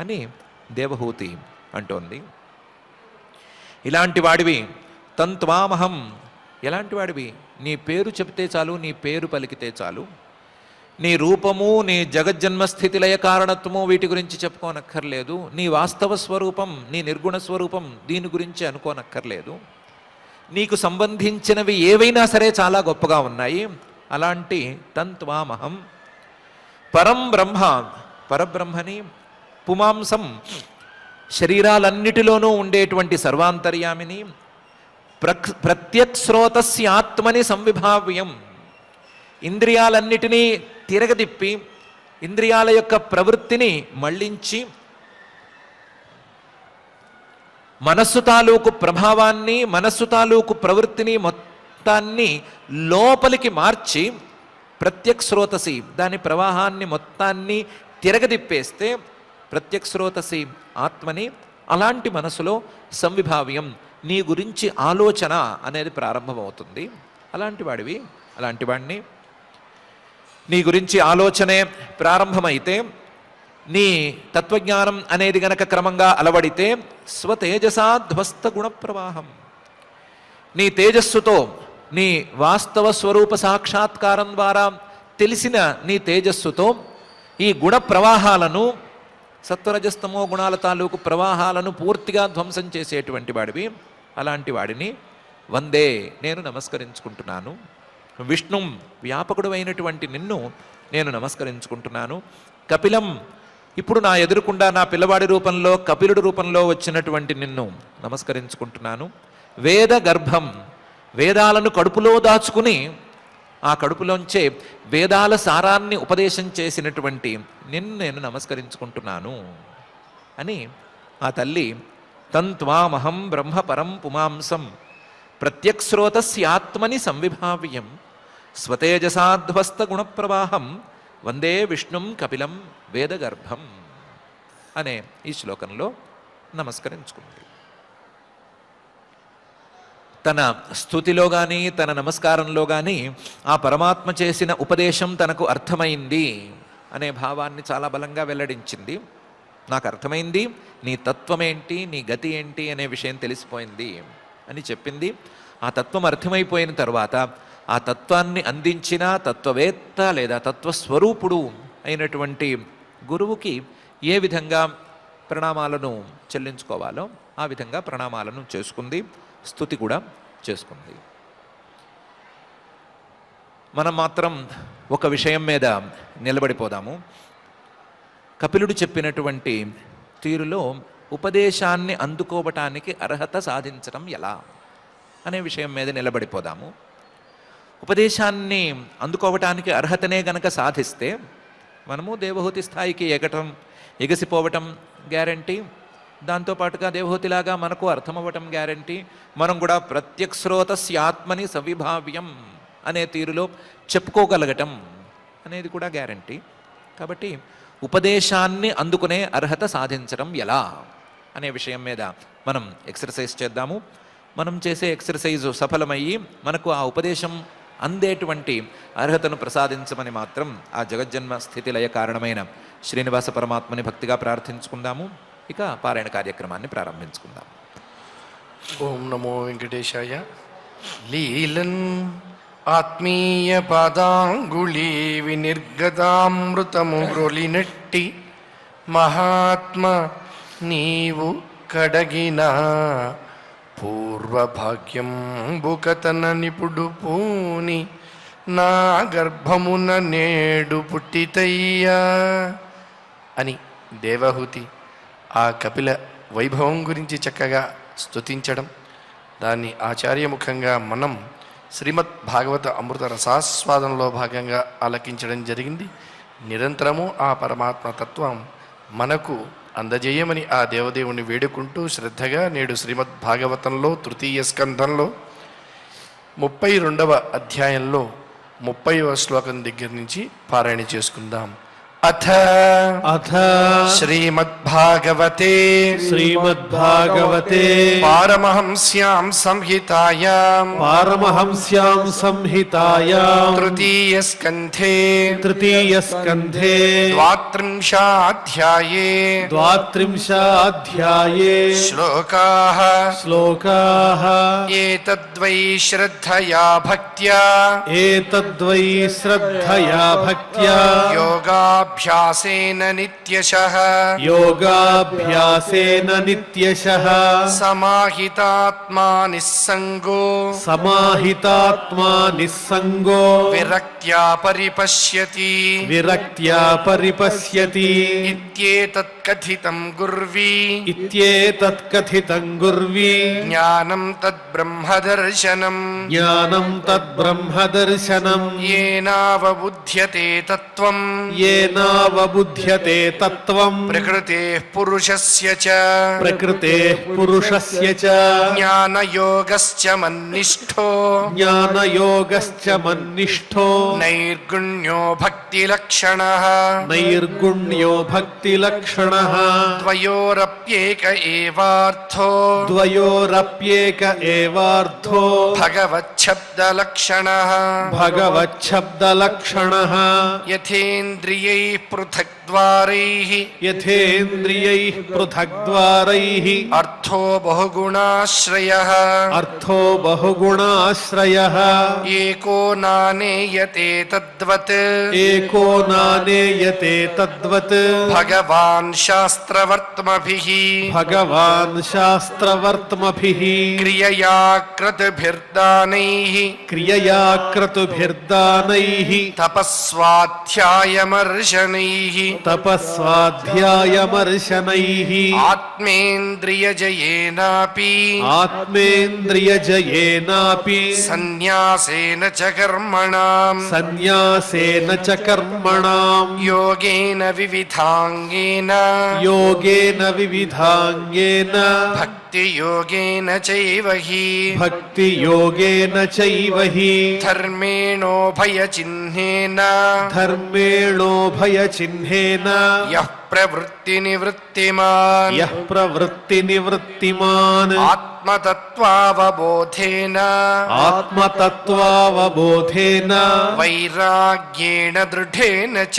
S1: అని దేవహూతి అంటోంది. ఇలాంటి వాడివి తంత్వామహం, ఎలాంటి వాడివి, నీ పేరు చెప్తే చాలు, నీ పేరు పలికితే చాలు, నీ రూపము, నీ జగజ్జన్మస్థితిలయ కారణత్వము వీటి గురించి చెప్పుకోనక్కర్లేదు, నీ వాస్తవ స్వరూపం, నీ నిర్గుణ స్వరూపం దీని గురించి అనుకోనక్కర్లేదు, నీకు సంబంధించినవి ఏవైనా సరే చాలా గొప్పగా ఉన్నాయి. అలాంటి తంత్వామహం పరం బ్రహ్మ, పరబ్రహ్మని, పుమాంసం శరీరాలన్నిటిలోనూ ఉండేటువంటి సర్వాంతర్యామిని, ప్రత్యక్స్రోతస్యాత్మని సంవిభావ్యం, ఇంద్రియాలన్నిటినీ తిరగదిప్పి ఇంద్రియాల యొక్క ప్రవృత్తిని మళ్ళించి మనస్సు తాలూకు ప్రభావాన్ని, మనస్సు తాలూకు ప్రవృత్తిని మొత్తాన్ని లోపలికి మార్చి ప్రత్యక్స్రోతసి దాని ప్రవాహాన్ని మొత్తాన్ని తిరగదిప్పేస్తే ప్రత్యక్స్రోతసి ఆత్మని, అలాంటి మనసులో సంవిభావ్యం నీ గురించి ఆలోచన అనేది ప్రారంభమవుతుంది. అలాంటి వాడివి, అలాంటి వాడిని నీ గురించి ఆలోచనే ప్రారంభమైతే, నీ తత్వజ్ఞానం అనేది గనక క్రమంగా అలవడితే స్వతేజసాధ్వస్త గుణప్రవాహం, నీ తేజస్సుతో, నీ వాస్తవ స్వరూప సాక్షాత్కారం ద్వారా తెలిసిన నీ తేజస్సుతో ఈ గుణ ప్రవాహాలను, సత్వరజస్తమో గుణాల తాలూకు ప్రవాహాలను పూర్తిగా ధ్వంసం చేసేటువంటి వాడివి. అలాంటి వాడిని వందే నేను నమస్కరించుకుంటున్నాను. విష్ణుం వ్యాపకుడు అయినటువంటి నిన్ను నేను నమస్కరించుకుంటున్నాను. కపిలం ఇప్పుడు నా ఎదురుకుండా నా పిల్లవాడి రూపంలో కపిలుడి రూపంలో వచ్చినటువంటి నిన్ను నమస్కరించుకుంటున్నాను. వేద గర్భం, వేదాలను కడుపులో దాచుకుని ఆ కడుపులోంచే వేదాల సారాన్ని ఉపదేశం చేసినటువంటి నిన్ను నేను నమస్కరించుకుంటున్నాను అని ఆ తల్లి తంత్వామహం బ్రహ్మ పరం పుమాంసం ప్రత్యక్స్రోతస్యాత్మని సంవిభావ్యం స్వతేజసాధ్వస్త గుణప్రవాహం వందే విష్ణుం కపిలం వేదగర్భం అనే ఈ శ్లోకంలో నమస్కరించుకుంది. తన స్తుతిలో కానీ తన నమస్కారంలో కానీ ఆ పరమాత్మ చేసిన ఉపదేశం తనకు అర్థమైంది అనే భావాన్ని చాలా బలంగా వెల్లడించింది. నాకు అర్థమైంది, నీ తత్వమేంటి, నీ గతి ఏంటి అనే విషయం తెలిసిపోయింది అని చెప్పింది. ఆ తత్వం అర్థమైపోయిన తర్వాత ఆ తత్వాన్ని అందించిన తత్వవేత్త లేదా తత్వస్వరూపుడు అయినటువంటి గురువుకి ఏ విధంగా ప్రణామాలను చెల్లించుకోవాలో ఆ విధంగా ప్రణామాలను చేసుకుంది, స్తుతి కూడా చేసుకుంది. మనం మాత్రం ఒక విషయం మీద నిలబడిపోదాము. కపిలుడు చెప్పినటువంటి తీరులో ఉపదేశాన్ని అందుకోవటానికి అర్హత సాధించడం ఎలా అనే విషయం మీద నిలబడిపోదాము. ఉపదేశాన్ని అందుకోవటానికి అర్హతనే గనక సాధిస్తే మనము దేవహూతి స్థాయికి ఎగసిపోవటం గ్యారంటీ. దాంతోపాటుగా దేవహూతిలాగా మనకు అర్థమవ్వటం గ్యారంటీ. మనం కూడా ప్రత్యక్స్రోతస్యాత్మని సవిభావ్యం అనే తీరులో చెప్పుకోగలగటం అనేది కూడా గ్యారంటీ. కాబట్టి ఉపదేశాన్ని అందుకునే అర్హత సాధించడం ఎలా అనే విషయం మీద మనం ఎక్సర్సైజ్ చేద్దాము. మనం చేసే ఎక్సర్సైజు సఫలమయ్యి మనకు ఆ ఉపదేశం అందేటువంటి అర్హతను ప్రసాదించమని మాత్రం ఆ జగజ్జన్మ స్థితి లయ కారణమైన శ్రీనివాస పరమాత్మని భక్తిగా ప్రార్థించుకుందాము. ఇక పారాయణ కార్యక్రమాన్ని ప్రారంభించుకుందాం.
S2: ఓం నమో వెంకటేశాయ. లీలన్ ఆత్మీయ పాదాంగుళీ వినిర్గతామృతము గ్రొలినట్టి మహాత్మ నీవు కడగిన పూర్వభాగ్యం బుకతన నిపుడు పూని నా గర్భమున నేడు పుట్టితయ్యా అని దేవహూతి ఆ కపిల వైభవం గురించి చక్కగా స్తుతించడం, దాన్ని ఆచార్యముఖంగా మనం శ్రీమద్ భాగవత అమృత రసాస్వాదంలో భాగంగా ఆలకించడం జరిగింది. నిరంతరము ఆ పరమాత్మ తత్వం మనకు అందజేయమని ఆ దేవదేవుని వేడుకుంటూ శ్రద్ధగా నేడు శ్రీమద్ భాగవతంలో తృతీయ స్కంధంలో 32వ అధ్యాయంలో 30వ శ్లోకం దగ్గర నుంచి పారాయణ చేసుకుందాం. అథ శ్రీమద్భాగవతే పారమహంస్యాం సంహితాయాం తృతీయ స్కంధే ద్వాత్రింశాధ్యాయే శ్లోకాః ఏతద్వై శ్రద్ధయా భక్త్యా యోగాభ్యాసేన నిత్యశః సమాహితాత్మా నిస్సంగో విరక్త్యా పరిపశ్యతి ఇత్యేతత్ కథితం గుర్వి జ్ఞానం తద్బ్రహ్మదర్శనం ఏనావబుధ్యతే తత్వం ప్రకృతేః పురుషస్య చ జ్ఞానయోగశ్చ మన్నిష్ఠో నైర్గుణ్యో భక్తిలక్షణః ద్వయోరప్యేక ఏవార్థో భగవచ్చబ్దలక్షణః యథేంద్రియైః పృథగ్ద్వారైః అర్థో బహుగుణాశ్రయః ఏకో నానేయతే తద్వత్ భగవాన్ శాస్త్రవర్త్మభిః క్రియయా క్రతుభిర్దానైః తపస్వాధ్యాయమర్శనైః ఆత్మేంద్రియజయేనాపి సన్యాసేన చ కర్మణాం యోగేన వివిధాంగేన భక్తియోగేన చైవ హి ధర్మేణోభయచిహ్నేన యః ప్రవృత్తి నివృత్తిమాన్ ఆత్మతత్వావబోధేన వైరాగ్యేణ దృఢేన చ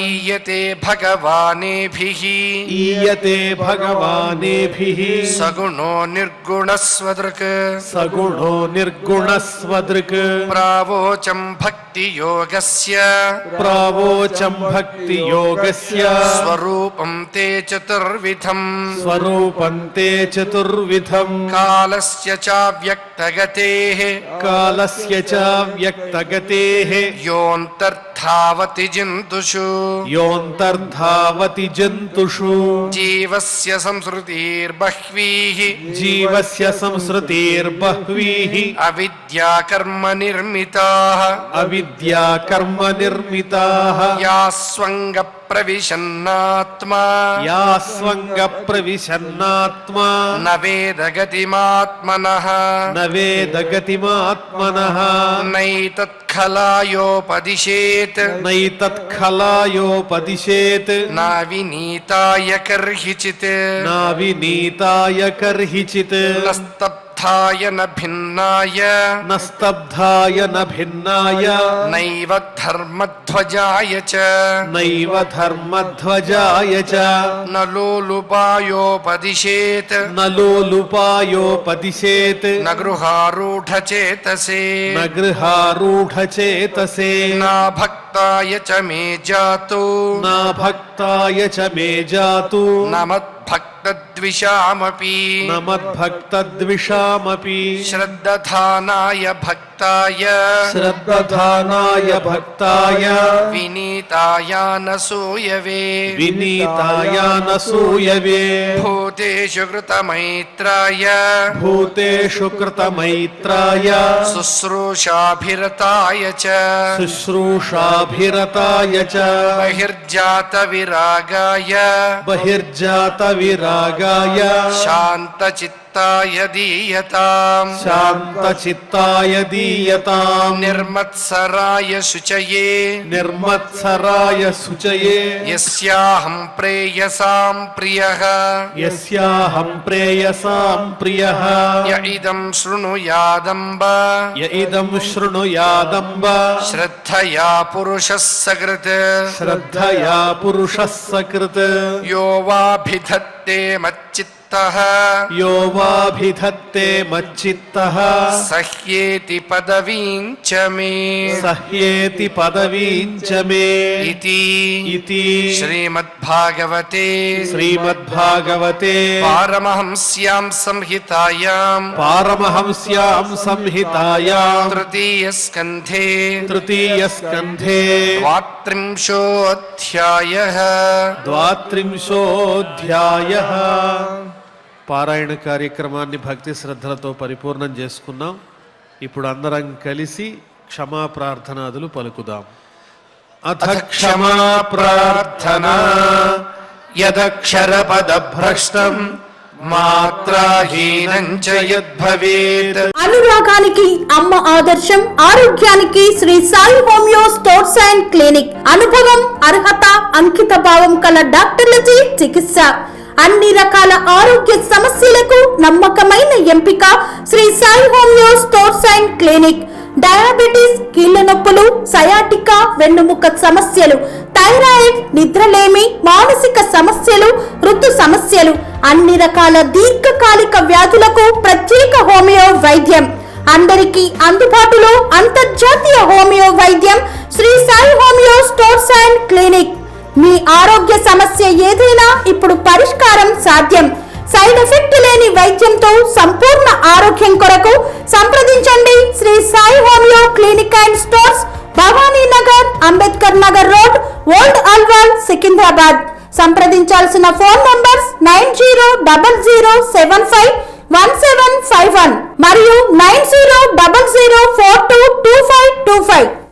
S2: ఈయతే భగవానేభిః సగుణో నిర్గుణస్వదృక్ ప్రావోచం భక్తియోగస్య
S3: ప్రావోచం భక్తి యోగస్య
S2: స్వరూపం తే చతుర్విధం
S3: స్వరూపం తే చతుర్విధం
S2: కాలస్య చ వ్యక్తగతేః
S3: కాలస్య చ వ్యక్తగతేః
S2: యోంతర్ధావతి జంతుషు
S3: యోంతర్ధావతి జంతుషు
S2: జీవస్య సంస్కృతిర్బహ్వీః
S3: జీవస్య సంస్కృతిర్బహ్వీః
S2: అవిద్యా కర్మ నిర్మితాః
S3: అవిద్యా కర్మ నిర్మితాః
S2: యా స్వంగ ప్రవిశన్నాత్మా
S3: యా స్వంగ ప్రవిశన్నాత్మా
S2: న వేద గతిమాత్మనః
S3: న వేద గతిమాత్మనః
S2: నైతత్ఖలాయోపదిశేత్
S3: నైతత్ఖలాయోపదిశేత్
S2: నా వినీతాయ కర్హిచిత్
S3: నా వినీతాయ కర్హిచిత్
S2: నస్తబ్ధాయ న భిన్నాయ
S3: నస్తబ్ధాయ న భిన్నాయ
S2: నైవ ధర్మధ్వజాయ చ
S3: నైవ ధర్మధ్వజాయ చ
S2: న లోలుపాయోపదిశేత్
S3: న లోలుపాయోపదిశేత్
S2: న గృహారూఢచేతసే
S3: న గృహారూఢచేతసే
S2: నా భక్తాయ చ మే జాతు
S3: నా భక్తాయ చ మే జాతు
S2: న మద్భక్తద్విషామపి
S3: న మద్భక్తద్విషామపి
S2: శ్రద్ధధానాయ భక్తాయ
S3: శ్రద్ధధానాయ భక్తాయ
S2: వినీతాయానసూయవే
S3: వినీతాయానసూయవే
S2: భూతేషు కృతమైత్రాయ
S3: భూతేషు కృతమైత్రాయ
S2: శుశ్రూషాభిరతాయ చ
S3: శుశ్రూషాభిరతాయ చ
S2: బహిర్జాత విరాగాయ
S3: బహిర్జాత విరాగాయ
S2: శాంతచిత్తాయ దీయతాం
S3: శాంతచిత్తాయ దీయతాం
S2: నిర్మత్సరాయ శుచయే
S3: నిర్మత్సరాయ శుచయే
S2: యస్యాహం ప్రేయసాం ప్రియః
S3: యస్యాహం ప్రేయసాం ప్రియః
S2: య ఇదం శృణుయాదంబ
S3: య ఇదం శృణుయాదంబ
S2: శ్రద్ధయా పురుషः సకృత్
S3: శ్రద్ధయా పురుషः సకృత్
S2: యో వాభిధత్తే మచ్చిత్తః
S3: యో వాభిధత్తే మచ్చిత్తః
S2: సహ్యేతి పదవీం చ మే
S3: సహ్యేతి పదవీం చ మే
S2: ఇతి
S3: ఇతి
S2: శ్రీమద్భాగవతే
S3: శ్రీమద్భాగవతే
S2: పారమహంస్యాం సంహితాయాం
S3: పారమహంస్యాం సంహితాయాం
S2: తృతీయస్కంధే
S3: తృతీయస్కంధే
S2: ద్వాత్రింశోऽధ్యాయః
S3: ద్వాత్రింశోऽధ్యాయః పారాయణ కార్యక్రమాన్ని భక్తి శ్రద్ధలతో పరిపూర్ణం చేసుకున్నాం. ఇప్పుడు అందరం కలిసి క్షమా ప్రార్థనాదులు పలుకుదాం. అథ క్షమా ప్రార్థనా యదక్షరపదభ్రష్టం మాత్రాహీనం చ యద్భవేత్.
S4: అనురాగానికి అమ్మ ఆదర్శం, ఆరోగ్యానికి Shri Sai homeo stores and clinic. అనుభవం, అర్హత, అంకిత భావం కల డాక్టర్లచే చికిత్స. అన్ని రకాల ఆరోగ్య సమస్యలకు నమ్మకమైన ఎంపిక Shri Sai homeo stores and clinic. Diabetes, కీళ్ల నొప్పులు, సయాటికా, వెన్నుముక్క సమస్యలు, థైరాయిడ్, నిద్రలేమి, మానసిక సమస్యలు, ఋతు సమస్యలు, అన్ని రకాల దీర్ఘకాలిక వ్యాధులకు ప్రత్యేక హోమియో వైద్యం. అందరికీ అందుబాటులో అంతర్జాతీయ హోమియో వైద్యం Shri Sai homeo stores and clinic. మీ ఆరోగ్య సమస్య ఏదైనా ఇప్పుడు పరిష్కారం సాధ్యం. సైడ్ ఎఫెక్ట్ లేని వైద్యంతో సంపూర్ణ ఆరోగ్యం కొరకు సంప్రదించండి Shri Sai homeo clinic and stores, Bhavani Nagar, Ambedkar Nagar road, old Alwal, Secunderabad. సంప్రదించాల్సిన ఫోన్ నంబర్స్ 9000751751 మరియు 9000422525.